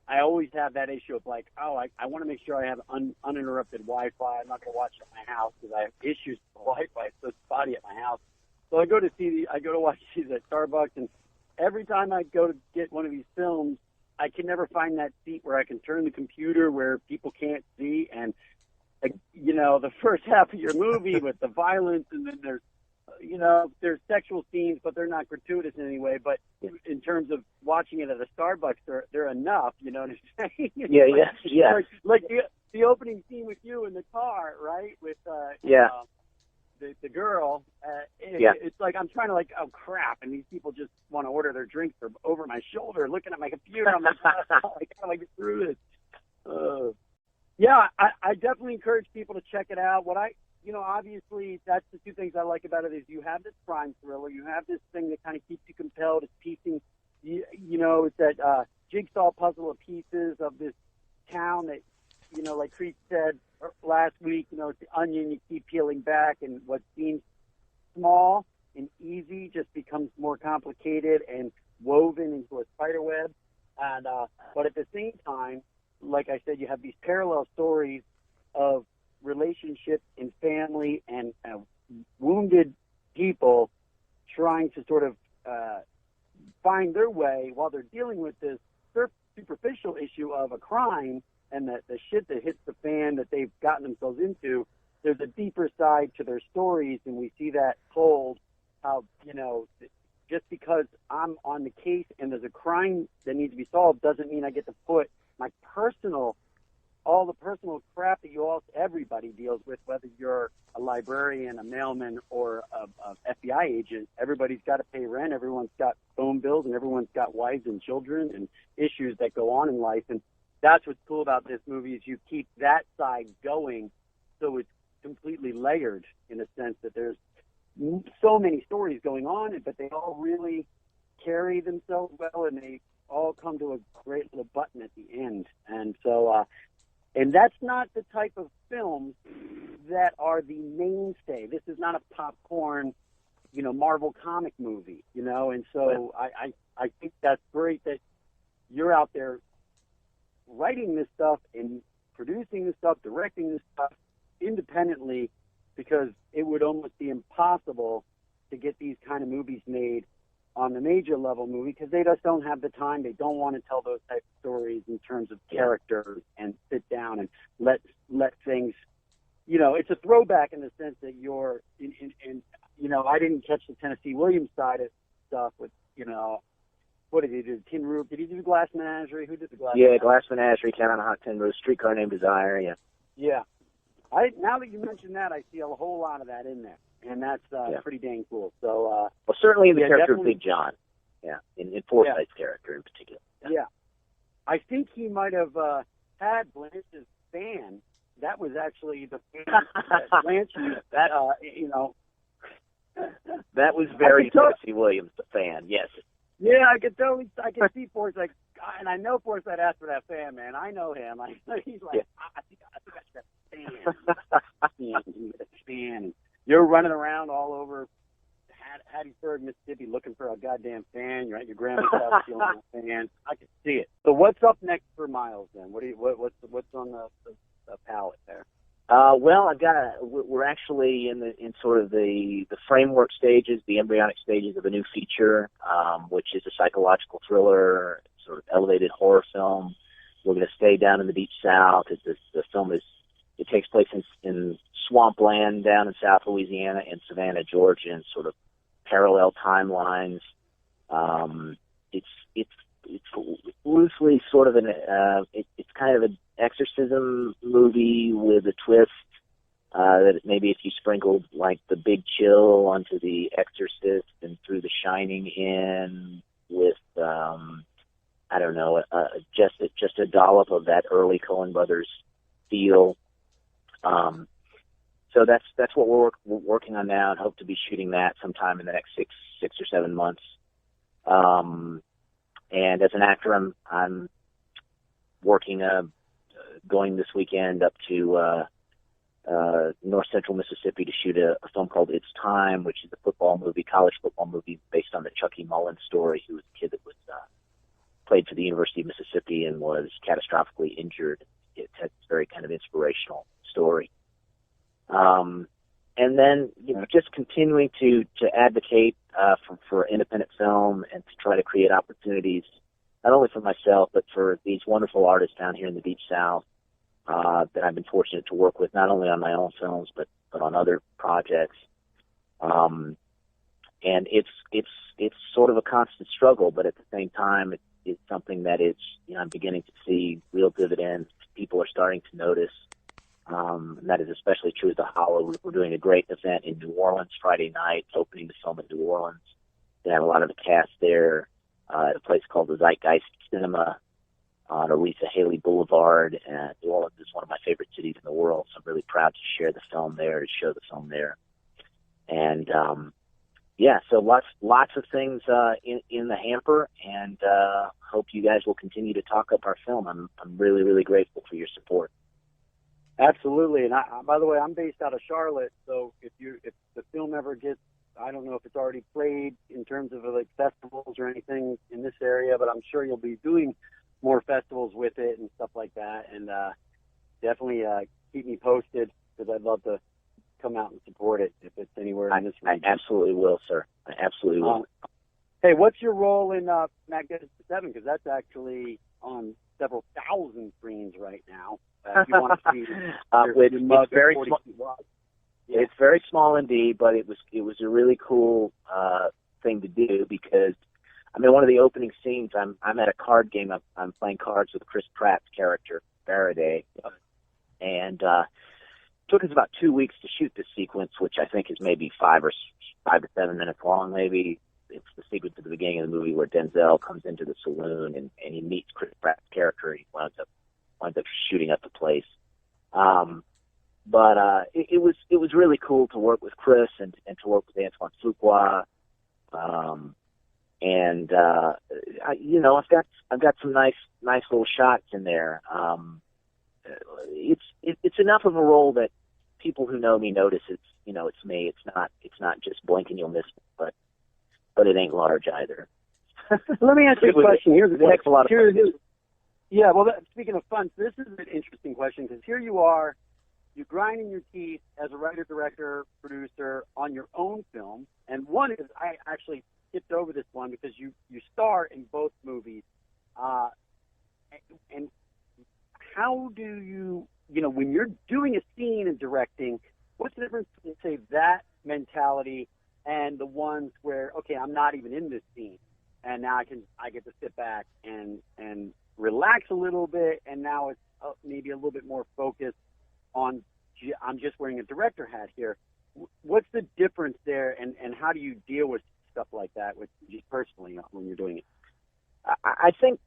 I always have that issue of like, I want to make sure I have uninterrupted Wi-Fi. I'm not going to watch it at my house because I have issues with Wi-Fi. It's so spotty at my house. So I go to watch these at Starbucks, and every time I go to get one of these films, I can never find that seat where I can turn the computer where people can't see. And the first half of your movie with the violence, and then there's sexual scenes, but they're not gratuitous in any way. But in terms of watching it at a Starbucks, they're enough. You know what I'm saying? Yeah. Like the opening scene with you in the car, right? With the girl. It's like I'm trying to oh crap, and these people just want to order their drinks over my shoulder, looking at my computer. I'm like, I gotta get through this. I definitely encourage people to check it out. Obviously, that's the two things I like about it is you have this crime thriller, you have this thing that kind of keeps you compelled. It's piecing, it's that jigsaw puzzle of pieces of this town that, like Creech said last week, it's the onion you keep peeling back, and what seems small and easy just becomes more complicated and woven into a spider web. And but at the same time, like I said, you have these parallel stories of relationships and family and wounded people trying to sort of find their way while they're dealing with this superficial issue of a crime and the shit that hits the fan that they've gotten themselves into. There's a deeper side to their stories, and we see that told how, just because I'm on the case and there's a crime that needs to be solved doesn't mean I get to put my personal all the personal crap that everybody deals with, whether you're a librarian, a mailman, or a FBI agent. Everybody's got to pay rent. Everyone's got phone bills, and everyone's got wives and children and issues that go on in life. And that's what's cool about this movie is you keep that side going, so it's completely layered in a sense that there's so many stories going on, but they all really carry themselves well, and they all come to a great little button at the end. And so, and that's not the type of films that are the mainstay. This is not a popcorn, Marvel comic movie, And so I think that's great that you're out there writing this stuff and producing this stuff, directing this stuff independently, because it would almost be impossible to get these kind of movies made on the major level movie, because they just don't have the time. They don't want to tell those type of stories in terms of characters and sit down and let things, it's a throwback in the sense that you're in I didn't catch the Tennessee Williams side of stuff with, what did he do? Tin Roof? Did he do Glass Menagerie? Who did the Glass Menagerie? Yeah, Glass Menagerie, Town on a Hot Tin Roof, Streetcar Named Desire, yeah. Yeah. Now that you mention that, I see a whole lot of that in there, and that's pretty dang cool. So, well, certainly in the character definitely. of Big John, in Forsythe's character in particular. Yeah. I think he might have had Blanche's fan. That was actually the fan that Blanche used. That was very Tennessee Williams, the fan, yes. Yeah, I could see Forsythe, and I know Forsythe asked for that fan, man. I know him. He's like, I think I should have a fan. You're running around all over Hattiesburg, Mississippi, looking for a goddamn fan. You're at your grandma's house stealing a fan. I can see it. So what's up next for Miles then? What's on the palette there? Well, we're actually in sort of the framework stages, the embryonic stages of a new feature, which is a psychological thriller, sort of elevated horror film. We're going to stay down in the Deep South. The film takes place in swampland down in South Louisiana and Savannah, Georgia, and sort of parallel timelines. It's loosely sort of it's kind of an exorcism movie with a twist that maybe if you sprinkled like The Big Chill onto The Exorcist and threw The Shining in with I don't know, just a dollop of that early Coen Brothers feel. So that's what we're working on now, and hope to be shooting that sometime in the next six or 7 months. And as an actor, I'm working, going this weekend up to North Central Mississippi to shoot a film called It's Time, which is a college football movie based on the Chucky Mullen story, who was a kid that was played for the University of Mississippi and was catastrophically injured. It's a very kind of inspirational story. And then, just continuing to advocate for independent film and to try to create opportunities, not only for myself, but for these wonderful artists down here in the Deep South that I've been fortunate to work with, not only on my own films, but on other projects. And it's sort of a constant struggle, but at the same time, it's something that I'm beginning to see real dividends. People are starting to notice. And that is especially true at the Hollow. We're doing a great event in New Orleans Friday night, opening the film in New Orleans. They have a lot of the cast there at a place called the Zeitgeist Cinema on Aretha Haley Boulevard. And New Orleans is one of my favorite cities in the world, so I'm really proud to share the film there, to show the film there. And so lots of things in the hamper, and hope you guys will continue to talk up our film. I'm really, really grateful for your support. Absolutely, and by the way, I'm based out of Charlotte, so if the film ever gets, I don't know if it's already played in terms of like festivals or anything in this area, but I'm sure you'll be doing more festivals with it and stuff like that, and definitely keep me posted, because I'd love to come out and support it if it's anywhere in this region. I absolutely will, sir. I absolutely will. Hey, what's your role in Magnificent Seven? Because that's actually on several thousand screens right now. If you want to see it's very small. Yeah. It's very small indeed, but it was a really cool thing to do, because one of the opening scenes, I'm at a card game. I'm playing cards with Chris Pratt's character, Faraday, and took us about 2 weeks to shoot this sequence, which I think is maybe 5 to 7 minutes long. Maybe it's the sequence at the beginning of the movie where Denzel comes into the saloon and he meets Chris Pratt's character, and he winds up shooting up the place. But it was really cool to work with Chris and to work with Antoine Fuqua. I've got some nice little shots in there. It's enough of a role that people who know me notice it's me. It's not just blink and you'll miss me, but it ain't large either. Let me ask you a question. Here's a heck of a lot of fun. Yeah, well, speaking of fun, this is an interesting question because here you are, you're grinding your teeth as a writer, director, producer on your own film, and one is, I actually skipped over this one because you star in both movies, and how do you, when you're doing a scene and directing, what's the difference between, say, that mentality and the ones where, okay, I'm not even in this scene, and now I get to sit back and relax a little bit, and now it's maybe a little bit more focused on, I'm just wearing a director hat here. What's the difference there, and how do you deal with stuff like that with just personally when you're doing it? I think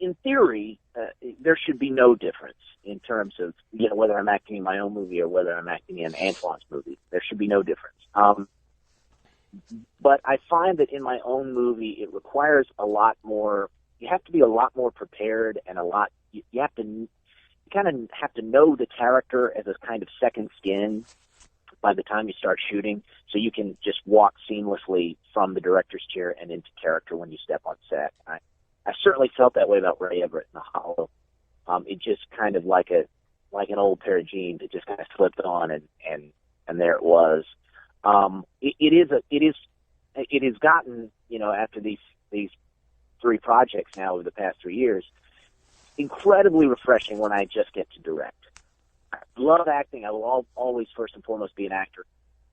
in theory, there should be no difference in terms of whether I'm acting in my own movie or whether I'm acting in Antoine's movie. There should be no difference. But I find that in my own movie, it requires a lot more. You have to be a lot more prepared, and you kind of have to know the character as a kind of second skin by the time you start shooting, so you can just walk seamlessly from the director's chair and into character when you step on set. I certainly felt that way about Ray Everett in The Hollow. It just kind of like an old pair of jeans. It just kind of slipped on, and there it was. It has gotten, after these 3 projects now over the past 3 years, incredibly refreshing when I just get to direct. I love acting. I will always first and foremost be an actor.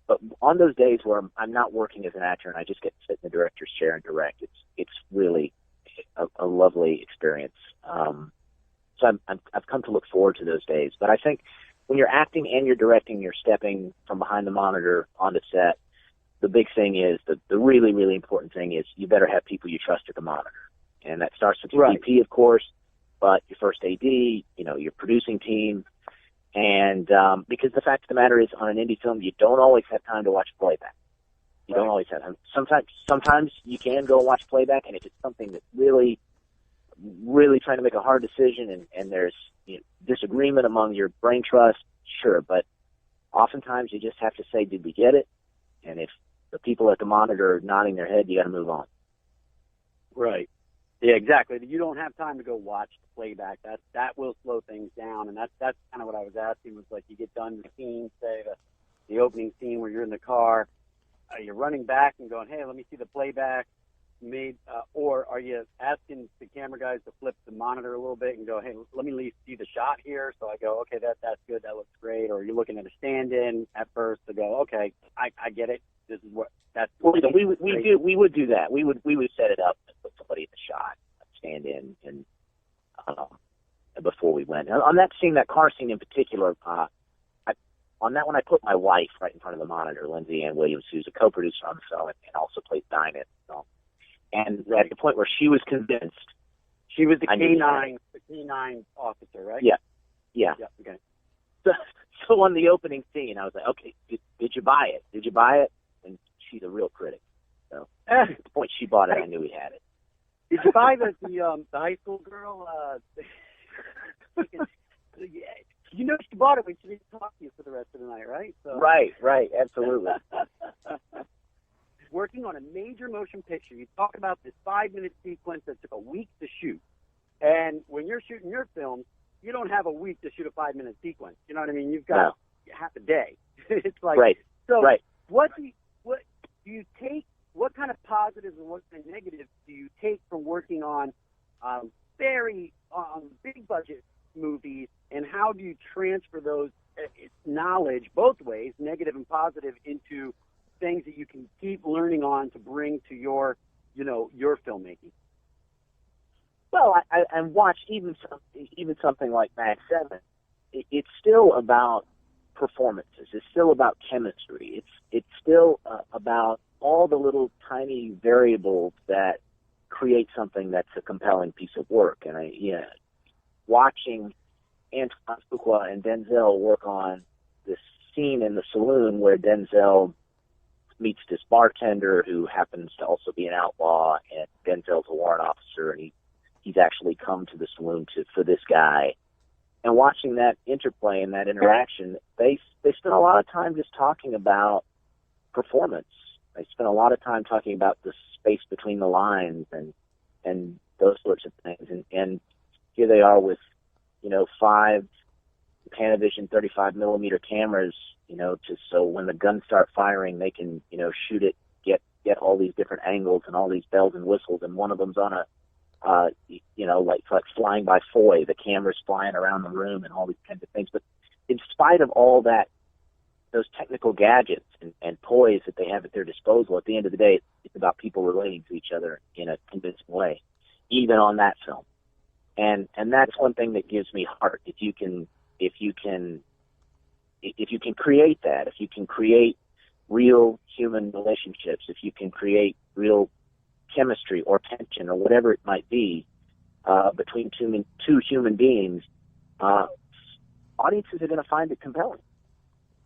But on those days where I'm not working as an actor and I just get to sit in the director's chair and direct, it's really a lovely experience. So I've come to look forward to those days. But I think when you're acting and you're directing, you're stepping from behind the monitor onto set. The big thing is, the really, really important thing is you better have people you trust at the monitor. And that starts with your DP, of course, but your first AD, your producing team. And because the fact of the matter is, on an indie film, you don't always have time to watch playback. You don't always have time. Sometimes you can go and watch playback, and if it's something that's really, really trying to make a hard decision and there's disagreement among your brain trust, sure. But oftentimes you just have to say, did we get it? And if the people at the monitor are nodding their head, you got to move on. Right. Yeah, exactly. You don't have time to go watch the playback. That will slow things down, and that's kind of what I was asking. Was like, you get done the scene, say the opening scene where you're in the car, you're running back and going, hey, let me see the playback. Or are you asking the camera guys to flip the monitor a little bit and go, hey, let me at least see the shot here? So I go, okay, that's good, that looks great. Or you're looking at a stand-in at first to go, okay, I get it. This is what that's. Well, we would do that. We would set it up and put somebody in the shot, stand in, and before we went on that scene, that car scene in particular. On that one, I put my wife right in front of the monitor, Lindsay Ann Williams, who's a co-producer on the film and also plays Dinah in the film. And at the point where she was convinced, she was the K9 officer, right? Yeah. Okay. So on the opening scene, I was like, okay, did you buy it? Did you buy it? And she's a real critic. So at the point she bought it, I knew we had it. Did you buy the high school girl? You know she bought it when she didn't talk to you for the rest of the night, right? So. Right, absolutely. Working on a major motion picture, you talk about this 5-minute sequence that took a week to shoot. And when you're shooting your film, you don't have a week to shoot a 5-minute sequence. You know what I mean? You've got half a day. It's like, what do you take, what kind of positives and what kind of negatives do you take from working on big budget movies, and how do you transfer those knowledge both ways, negative and positive, into things that you can keep learning on to bring to your filmmaking? Well, I watch even something like Mag 7. It's still about performances. It's still about chemistry. It's still about all the little tiny variables that create something that's a compelling piece of work. And watching Antoine Fuqua and Denzel work on this scene in the saloon where Denzel meets this bartender who happens to also be an outlaw, and Denzel's a warrant officer, and he's actually come to the saloon for this guy. And watching that interplay and that interaction, they spent a lot of time just talking about performance. They spent a lot of time talking about the space between the lines and those sorts of things. And here they are with, 5 Panavision 35 millimeter cameras, just so when the guns start firing, they can, shoot it, get all these different angles and all these bells and whistles. And one of them's on a, like flying by foy, the camera's flying around the room and all these kinds of things. But in spite of all that, those technical gadgets and toys that they have at their disposal, at the end of the day, it's about people relating to each other in a convincing way, even on that film. And that's one thing that gives me heart. If you can create that, if you can create real human relationships, if you can create real chemistry or tension or whatever it might be between two human beings, audiences are going to find it compelling.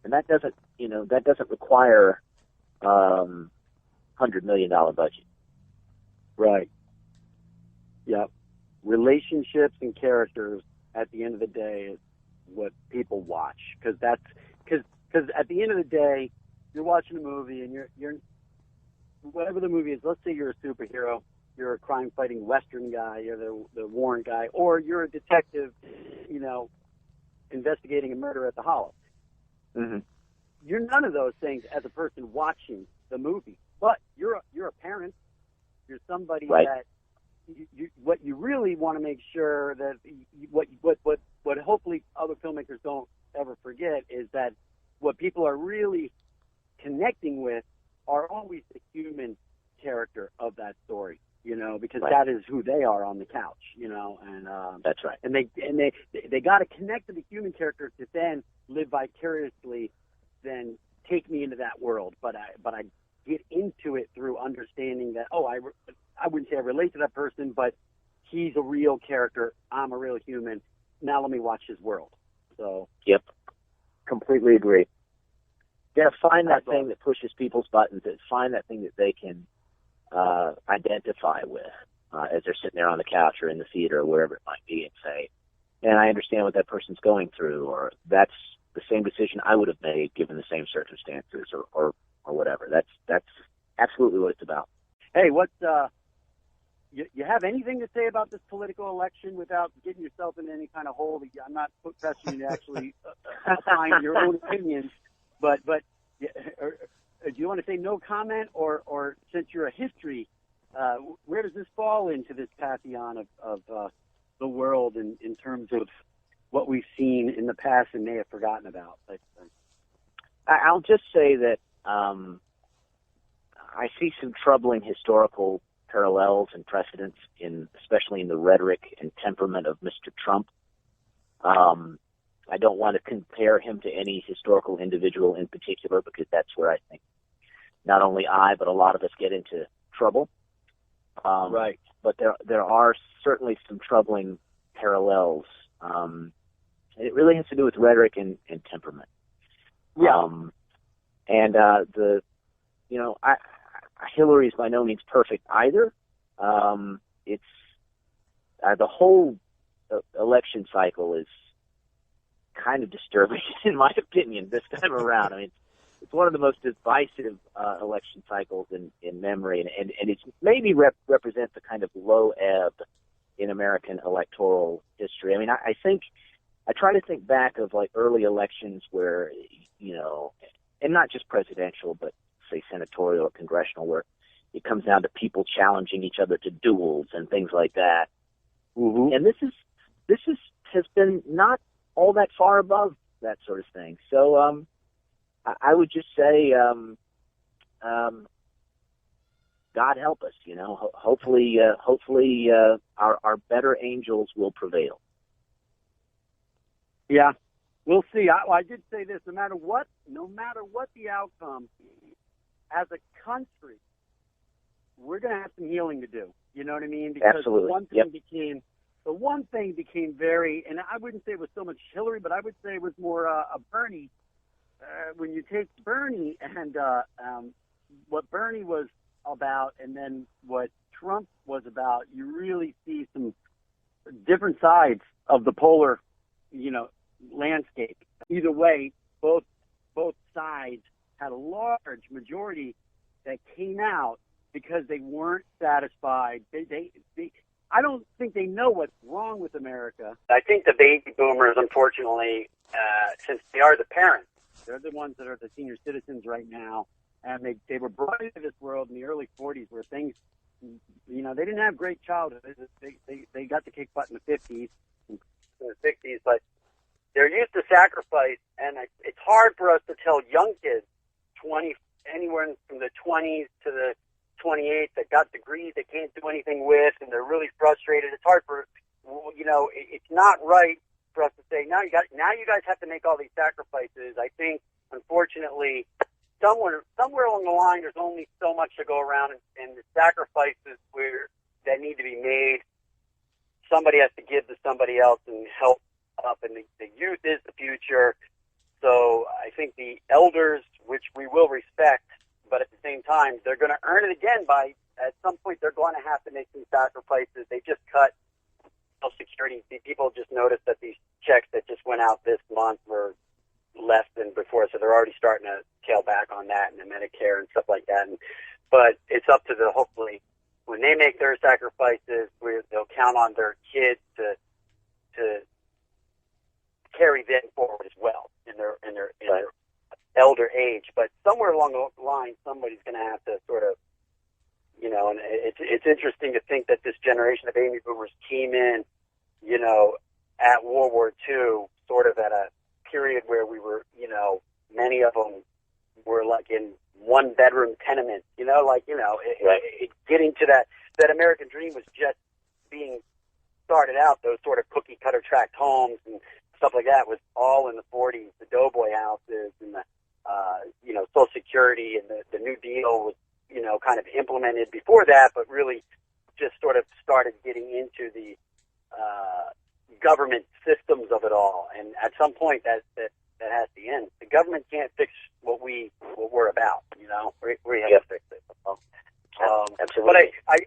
And that doesn't require $100 million budget. Right. Yep. Relationships and characters at the end of the day is what people watch, because at the end of the day, you're watching a movie and you're whatever the movie is. Let's say you're a superhero, you're a crime-fighting Western guy, you're the warrant guy, or you're a detective, investigating a murder at the Hollow. Mm-hmm. You're none of those things as a person watching the movie, but you're a parent. You're somebody right. that what you really want to make sure that what hopefully other filmmakers don't ever forget is that what people are really connecting with are always the human character of that story, because right. that is who they are on the couch, and that's right. And they got to connect to the human character to then live vicariously, then take me into that world. But I get into it through understanding that I wouldn't say I relate to that person, but he's a real character. I'm a real human. Now let me watch his world. So yep, completely agree. Yeah, find that thing awesome. that pushes people's buttons. Find that thing that they can identify with as they're sitting there on the couch or in the theater or wherever it might be, and say, "Man, I understand what that person's going through," or "That's the same decision I would have made given the same circumstances," or whatever. That's absolutely what it's about. Hey, you have anything to say about this political election without getting yourself in any kind of hole? I'm not pressing you to actually find your own opinions, but do you want to say no comment, or since you're a history, where does this fall into this pantheon of the world in terms of what we've seen in the past and may have forgotten about? I'll just say that I see some troubling historical parallels and precedents especially in the rhetoric and temperament of Mr. Trump. I don't want to compare him to any historical individual in particular, because that's where I think not only I, but a lot of us get into trouble. Right. But there are certainly some troubling parallels. It really has to do with rhetoric and temperament. Yeah. Hillary is by no means perfect either. It's the whole election cycle is kind of disturbing, in my opinion, this time around. I mean, it's one of the most divisive election cycles in memory, and it's maybe represents a kind of low ebb in American electoral history. I mean, I try to think back of like early elections where, and not just presidential, but say senatorial or congressional, where it comes down to people challenging each other to duels and things like that. Mm-hmm. And this has been not all that far above that sort of thing. So I would just say God help us, you know. Hopefully, our better angels will prevail. Yeah, we'll see. I did say this: no matter what the outcome, as a country, we're going to have some healing to do. You know what I mean? Because Absolutely. the one thing became very, and I wouldn't say it was so much Hillary, but I would say it was more a Bernie. When you take Bernie and what Bernie was about, and then what Trump was about, you really see some different sides of the polar, landscape. Either way, both sides had a large majority that came out because they weren't satisfied. I don't think they know what's wrong with America. I think the baby boomers, unfortunately, since they are the parents, they're the ones that are the senior citizens right now, and they were brought into this world in the early 40s where things, they didn't have great childhood. They got to kick butt in the 50s, in the 60s, but they're used to sacrifice, and it's hard for us to tell young kids, anywhere from the 20s to the 28 that got degrees they can't do anything with, and they're really frustrated. It's hard for, it's not right for us to say, now you guys have to make all these sacrifices. I think, unfortunately, somewhere along the line, there's only so much to go around, and the sacrifices that need to be made, somebody has to give to somebody else and help up, and the youth is the future. So I think the elders, which we will respect, but at the same time, they're going to earn it again at some point, they're going to have to make some sacrifices. They just cut Social Security. People just noticed that these checks that just went out this month were less than before, so they're already starting to scale back on that and the Medicare and stuff like that. But it's up to hopefully, when they make their sacrifices, they'll count on their kids to carry them forward as well in their elder age. But somewhere along the line, somebody's going to have to sort of, and it's interesting to think that this generation of baby boomers came in, at World War II, sort of at a period where we were, many of them were like in one-bedroom tenements, getting to that American dream was just being started out. Those sort of cookie-cutter tract homes and stuff like that was all in the 40s, the doughboy houses and the, Social Security and the New Deal was, kind of implemented before that, but really just sort of started getting into the government systems of it all. And at some point that has to end. The government can't fix what we're about, we have to fix it. Absolutely. But I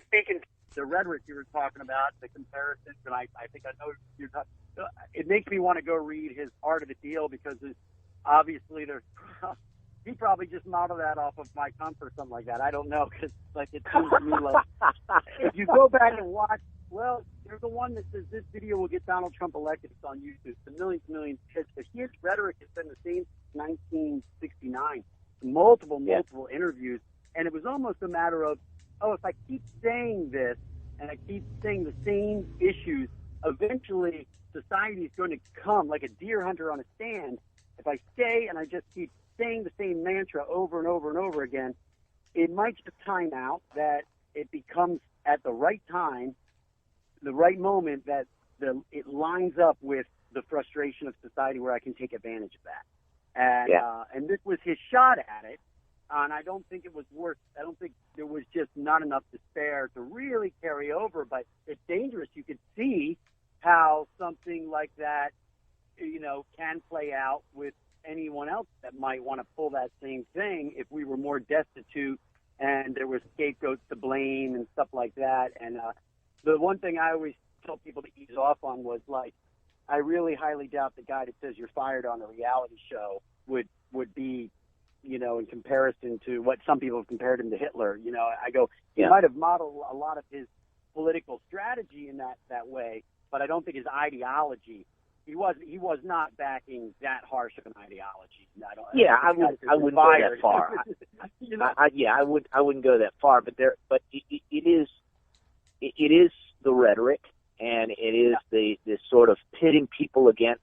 speaking the rhetoric you were talking about, the comparisons, and I think I know you're talking. It makes me want to go read his Art of the Deal, because obviously he probably just modeled that off of My Comp or something like that. I don't know, because it seems to me like if you go back and watch, there's the one that says this video will get Donald Trump elected. It's on YouTube. The millions of hits. But his rhetoric has been the same since 1969. Multiple interviews, and it was almost a matter of, if I keep saying this and I keep saying the same issues, eventually society is going to come like a deer hunter on a stand. If I stay and I just keep saying the same mantra over and over and over again, it might just time out that it becomes at the right time, the right moment, that it lines up with the frustration of society where I can take advantage of that. And this was his shot at it. And I don't think it was I don't think there was just not enough despair to really carry over, but it's dangerous. You could see how something like that, can play out with anyone else that might want to pull that same thing if we were more destitute and there were scapegoats to blame and stuff like that. And the one thing I always tell people to ease off on was, like, I really highly doubt the guy that says you're fired on a reality show would be, in comparison to what some people have compared him to Hitler. I go, he might have modeled a lot of his political strategy in that way, but I don't think his ideology, he was not backing that harsh of an ideology. I wouldn't go that far. I wouldn't go that far, but it is the rhetoric, and it is the sort of pitting people against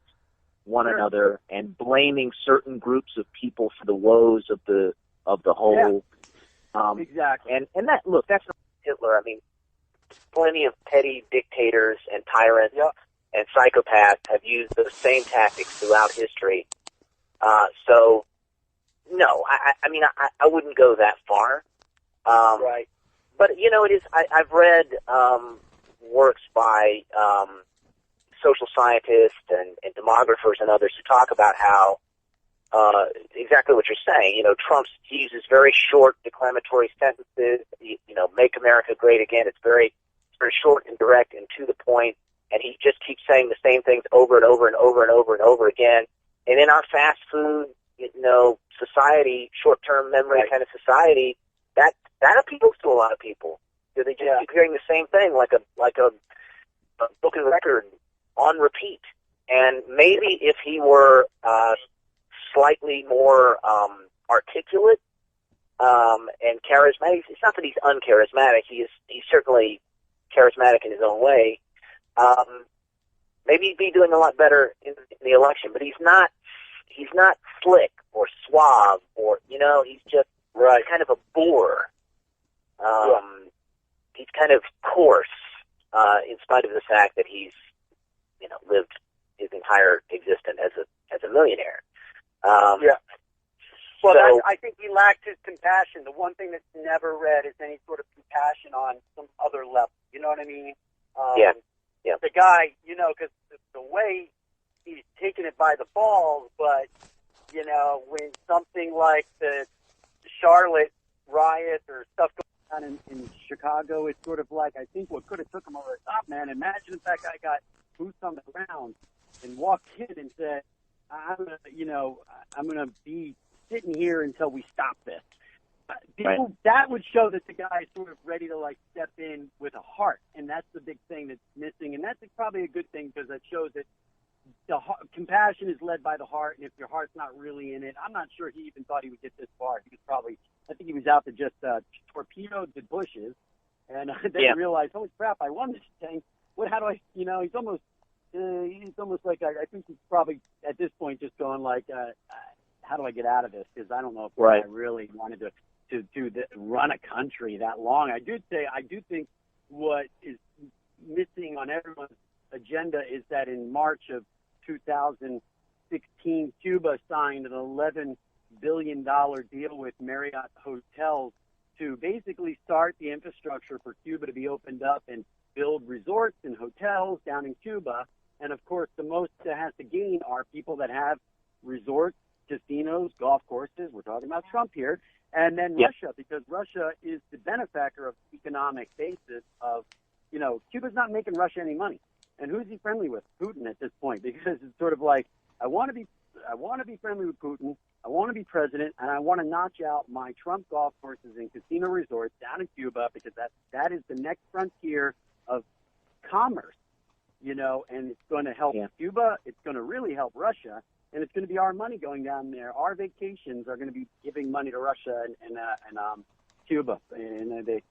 one another and blaming certain groups of people for the woes of the whole Exactly. And that, look, that's not Hitler. I mean, plenty of petty dictators and tyrants and psychopaths have used those same tactics throughout history. So, no, I mean, I wouldn't go that far. Right. But, you know, it is, I've read works by social scientists and demographers and others who talk about how exactly what you're saying. You know, he uses very short declamatory sentences. You know, make America great again. It's very short and direct and to the point, and he just keeps saying the same things over and over and over and over and over again. And in our fast food, you know, society, short-term memory kind of society, that appeals to a lot of people. They just keep hearing the same thing, like a broken record on repeat. And maybe if he were slightly more articulate and charismatic, it's not that he's uncharismatic. He's certainly charismatic in his own way. Maybe he'd be doing a lot better in the election, but he's not slick or suave or, you know, he's just kind of a bore. He's kind of coarse, in spite of the fact that he's, you know, lived his entire existence as a millionaire. Well, so, I think he lacked his compassion. The one thing that's never read is any sort of compassion on some other level. You know what I mean? The guy, you know, because the way he's taken it by the balls, but, you know, when something like the Charlotte riot or stuff going on in Chicago, it's sort of like, I think what could have took him over the top, man. Imagine if that guy got boots on the ground and walked in and said, I'm gonna be sitting here until we stop this. People, that would show that the guy is sort of ready to like step in with a heart, and that's the big thing that's missing. And that's probably a good thing because that shows that compassion is led by the heart, and if your heart's not really in it, I'm not sure he even thought he would get this far. I think he was out to just torpedo the bushes, and then realized, holy crap, I won this thing. How do I? You know, he's almost like I think he's probably at this point just going like, how do I get out of this? Because I don't know if I really wanted to run a country that long. I do think what is missing on everyone's agenda is that in March of 2016, Cuba signed an $11 billion deal with Marriott Hotels to basically start the infrastructure for Cuba to be opened up and build resorts and hotels down in Cuba. And of course, the most that has to gain are people that have resorts, casinos, golf courses. We're talking about Trump here. And then Russia, because Russia is the benefactor of the economic basis of, you know, Cuba's not making Russia any money. And who's he friendly with? Putin at this point, because it's sort of like, I want to be friendly with Putin. I want to be president, and I want to notch out my Trump golf courses and casino resorts down in Cuba because that is the next frontier of commerce, you know, and it's going to help Cuba. It's going to really help Russia. And it's going to be our money going down there. Our vacations are going to be giving money to Russia and Cuba, and they,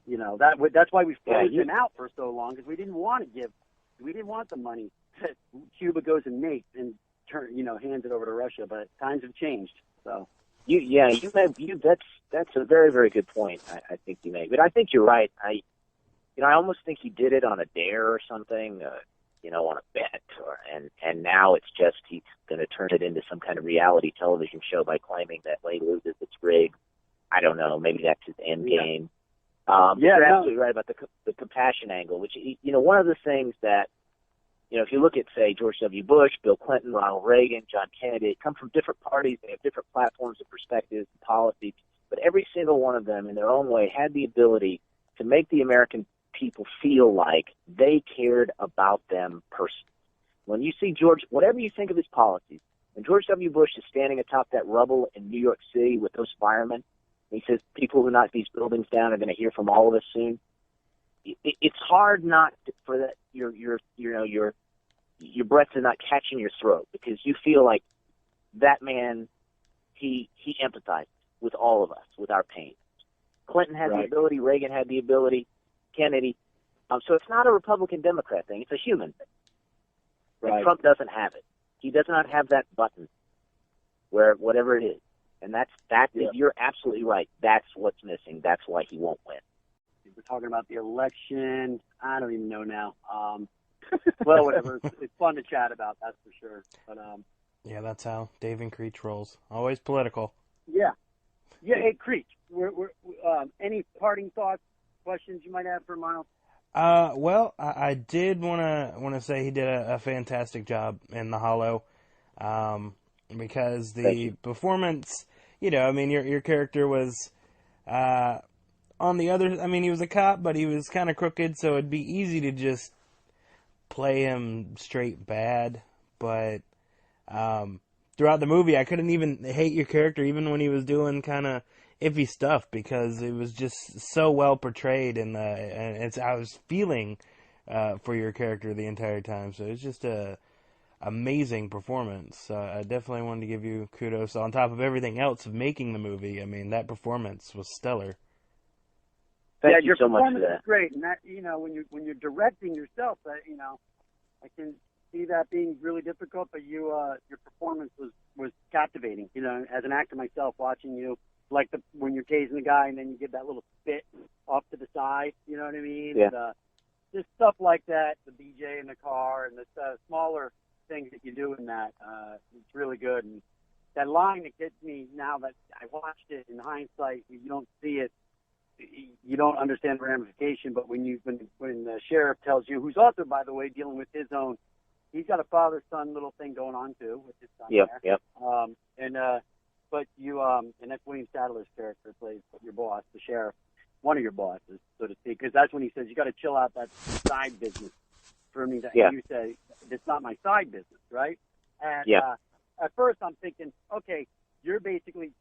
you know, that's why we froze them out for so long because we didn't want the money that Cuba goes and makes and hands it over to Russia. But times have changed. So that's a very, very good point. I think you made, but I think you're right. I almost think he did it on a dare or something. On a bet, and now it's just he's going to turn it into some kind of reality television show by claiming that when he loses, it's rigged. I don't know. Maybe that's his end game. You're absolutely right about the compassion angle, which, one of the things that, if you look at, say, George W. Bush, Bill Clinton, Ronald Reagan, John Kennedy, they come from different parties. They have different platforms and perspectives and policies, but every single one of them in their own way had the ability to make the American people feel like they cared about them personally. When you see George, whatever you think of his policies, when George W. Bush is standing atop that rubble in New York City with those firemen, he says, people who knock these buildings down are going to hear from all of us soon. It's hard not for that your breath to not catch in your throat because you feel like that man, he empathized with all of us, with our pain. Clinton had the ability, Reagan had the ability, Kennedy. So it's not a Republican-Democrat thing. It's a human thing. And Trump doesn't have it. He does not have that button where whatever it is. And that's you're absolutely right. That's what's missing. That's why he won't win. We're talking about the election. I don't even know now. Well, whatever. It's fun to chat about, that's for sure. But yeah, that's how Dave and Creech rolls. Always political. Yeah. Hey, Creech. Any parting thoughts, questions you might have for Miles? Well, I did want to say he did a fantastic job in The Hollow, because the performance, your character was, on the other, he was a cop, but he was kind of crooked, so it'd be easy to just play him straight bad, but, throughout the movie, I couldn't even hate your character, even when he was doing kind of iffy stuff, because it was just so well portrayed, and I was feeling for your character the entire time. So it's just a amazing performance. I definitely wanted to give you kudos on top of everything else of making the movie. That performance was stellar. Thank you so much for performance that. Is great, and that when you're directing yourself, I can see that being really difficult. But your performance was captivating. As an actor myself, watching you. Like when you're tasing the guy and then you give that little spit off to the side, you know what I mean? Yeah. And, just stuff like that, the BJ in the car and the smaller things that you do in that, it's really good. And that line that gets me now that I watched it in hindsight, you don't see it, you don't understand the ramification, but when the sheriff tells you, who's also, by the way, dealing with his own, he's got a father-son little thing going on too with his son there. Yep. But you, and that's William Sadler's character plays your boss, the sheriff, one of your bosses, so to speak, because that's when he says, you got to chill out that side business for me. You say, it's not my side business, right? And at first I'm thinking, okay, you're basically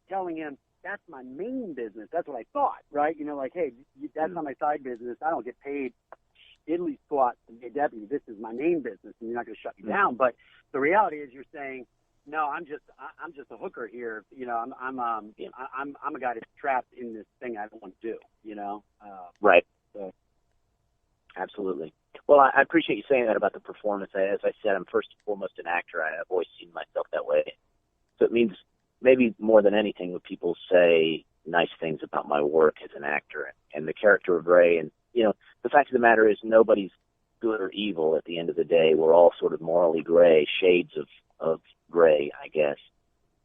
telling him, that's my main business. That's what I thought, right? Hey, that's not my side business. I don't get paid diddly squat to be a deputy. This is my main business, and you're not going to shut me down. But the reality is, you're saying, no, I'm just a hooker here. I'm a guy that's trapped in this thing I don't want to do. Right. So. Absolutely. Well, I appreciate you saying that about the performance. As I said, I'm first and foremost an actor. I've always seen myself that way. So it means maybe more than anything when people say nice things about my work as an actor and the character of Ray. And the fact of the matter is, nobody's good or evil at the end of the day. We're all sort of morally gray, shades of gray, I guess.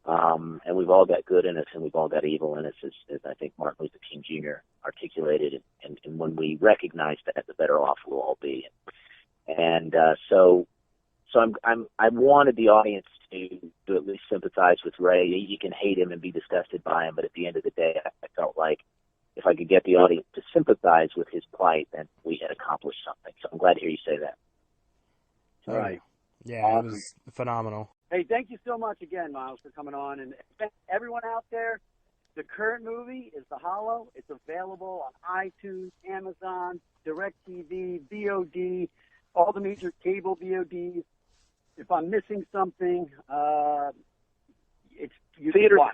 And we've all got good in us and we've all got evil in us, as I think Martin Luther King Jr. articulated. And when we recognize that, the better off we'll all be. And so I wanted the audience to at least sympathize with Ray. You can hate him and be disgusted by him, but at the end of the day, I felt like if I could get the audience to sympathize with his plight, then we had accomplished something. So I'm glad to hear you say that. All right. Yeah, awesome. It was phenomenal. Hey, thank you so much again, Miles, for coming on. And everyone out there, the current movie is The Hollow. It's available on iTunes, Amazon, DirecTV, VOD, all the major cable VODs. If I'm missing something, it's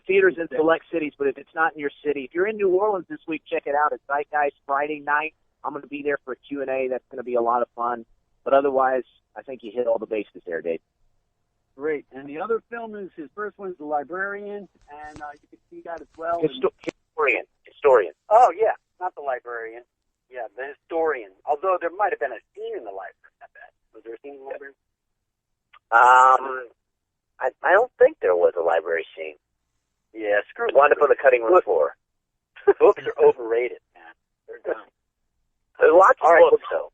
theaters in select cities, but if it's not in your city, if you're in New Orleans this week, check it out. It's Zeitgeist Friday night. I'm going to be there for a Q&A. That's going to be a lot of fun. But otherwise, I think you hit all the bases there, Dave. Great. And the other film is, his first one is The Librarian, and you can see that as well. Historian. Oh, yeah, not The Librarian. Yeah, The Historian. Although there might have been a scene in The Librarian, I bet. Was there a scene in The Librarian? I don't think there was a library scene. Yeah, screw it. Wound up on the cutting room floor. Books are overrated, man. They're done. There's lots of books, though.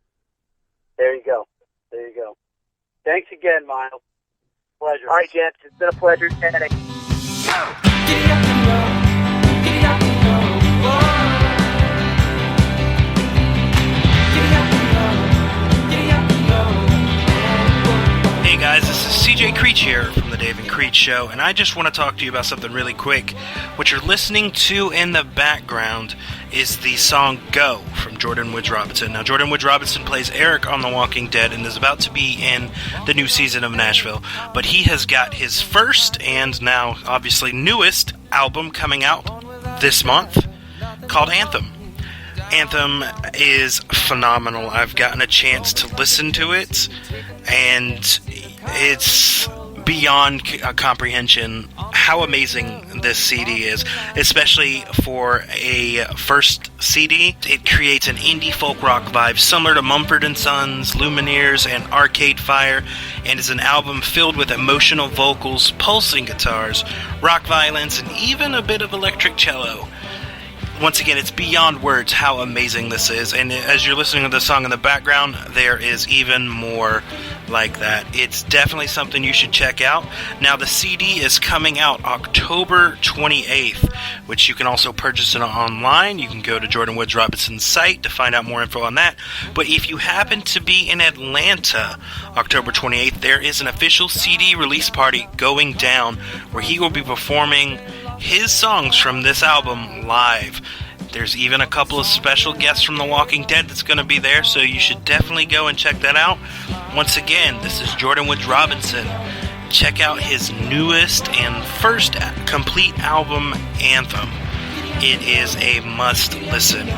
There you go. Thanks again, Miles. Pleasure. All right, gents. It's been a pleasure chatting. Hey guys, this is CJ Creech here from the Dave and Creech Show, and I just want to talk to you about something really quick. What you're listening to in the background is the song Go from Jordan Woods Robinson. Now, Jordan Woods Robinson plays Eric on The Walking Dead and is about to be in the new season of Nashville, but he has got his first and now obviously newest album coming out this month called Anthem. Anthem is phenomenal. I've gotten a chance to listen to it, and it's beyond comprehension how amazing this CD is, especially for a first CD. It creates an indie folk rock vibe similar to Mumford & Sons, Lumineers, and Arcade Fire, and is an album filled with emotional vocals, pulsing guitars, rock violins, and even a bit of electric cello. Once again, it's beyond words how amazing this is, and as you're listening to the song in the background, there is even more like that. It's definitely something you should check out. Now, the CD is coming out October 28th, which you can also purchase it online. You can go to Jordan Woods Robinson's site to find out more info on that. But if you happen to be in Atlanta, October 28th, there is an official CD release party going down where he will be performing his songs from this album live. There's even a couple of special guests from The Walking Dead that's going to be there, so you should definitely go and check that out. Once again, this is Jordan Woods Robinson. Check out his newest and first complete album, Anthem. It is a must listen.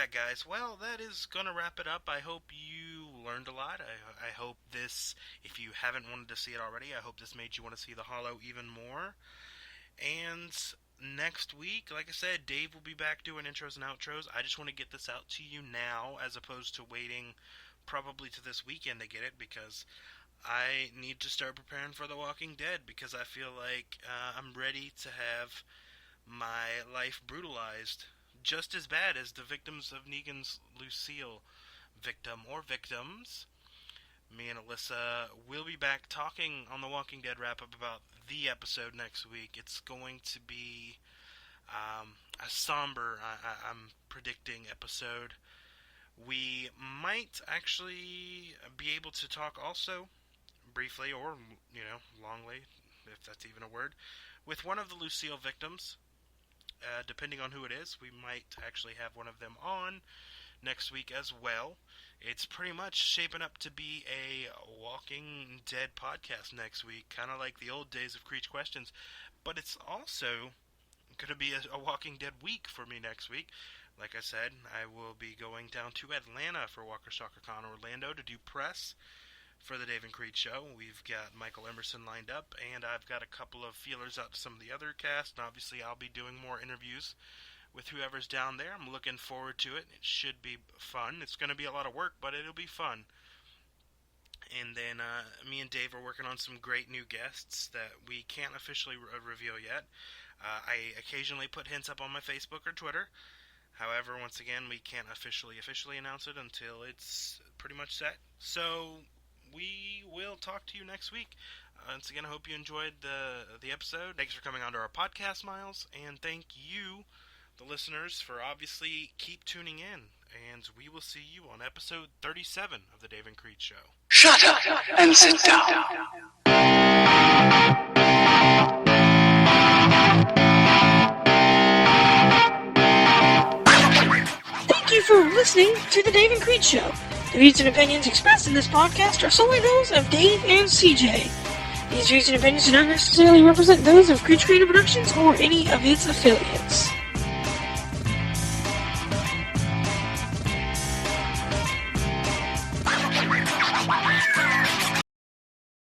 Guys, well, that is going to wrap it up. I hope you learned a lot. I hope this, if you haven't wanted to see it already, I hope this made you want to see The Hollow even more. And next week, like I said, Dave will be back doing intros and outros. I just want to get this out to you now, as opposed to waiting probably to this weekend to get it, because I need to start preparing for The Walking Dead, because I feel like I'm ready to have my life brutalized just as bad as the victims of Negan's Lucille victims. Me and Alyssa will be back talking on the Walking Dead wrap-up about the episode next week. It's going to be a somber, I'm predicting, episode. We might actually be able to talk also, briefly, or, longly, if that's even a word, with one of the Lucille victims. Depending on who it is, we might actually have one of them on next week as well. It's pretty much shaping up to be a Walking Dead podcast next week, kind of like the old days of Creech Questions, but it's also going to be a Walking Dead week for me next week. Like I said, I will be going down to Atlanta for Walker Stalker Con Orlando to do press for the Dave and Creech Show. We've got Michael Emerson lined up, and I've got a couple of feelers out to some of the other cast, and obviously I'll be doing more interviews with whoever's down there. I'm looking forward to it. It should be fun. It's going to be a lot of work, but it'll be fun. And then me and Dave are working on some great new guests that we can't officially reveal yet. I occasionally put hints up on my Facebook or Twitter. However, once again, we can't officially announce it until it's pretty much set. So we will talk to you next week. Once again, I hope you enjoyed the episode. Thanks for coming onto our podcast, Miles, and thank you, the listeners, for obviously keep tuning in. And we will see you on episode 37 of the Dave and Creech Show. Shut up and sit down. Thank you for listening to the Dave and Creech Show. The views and opinions expressed in this podcast are solely those of Dave and CJ. These views and opinions do not necessarily represent those of Creech Creative Productions or any of its affiliates.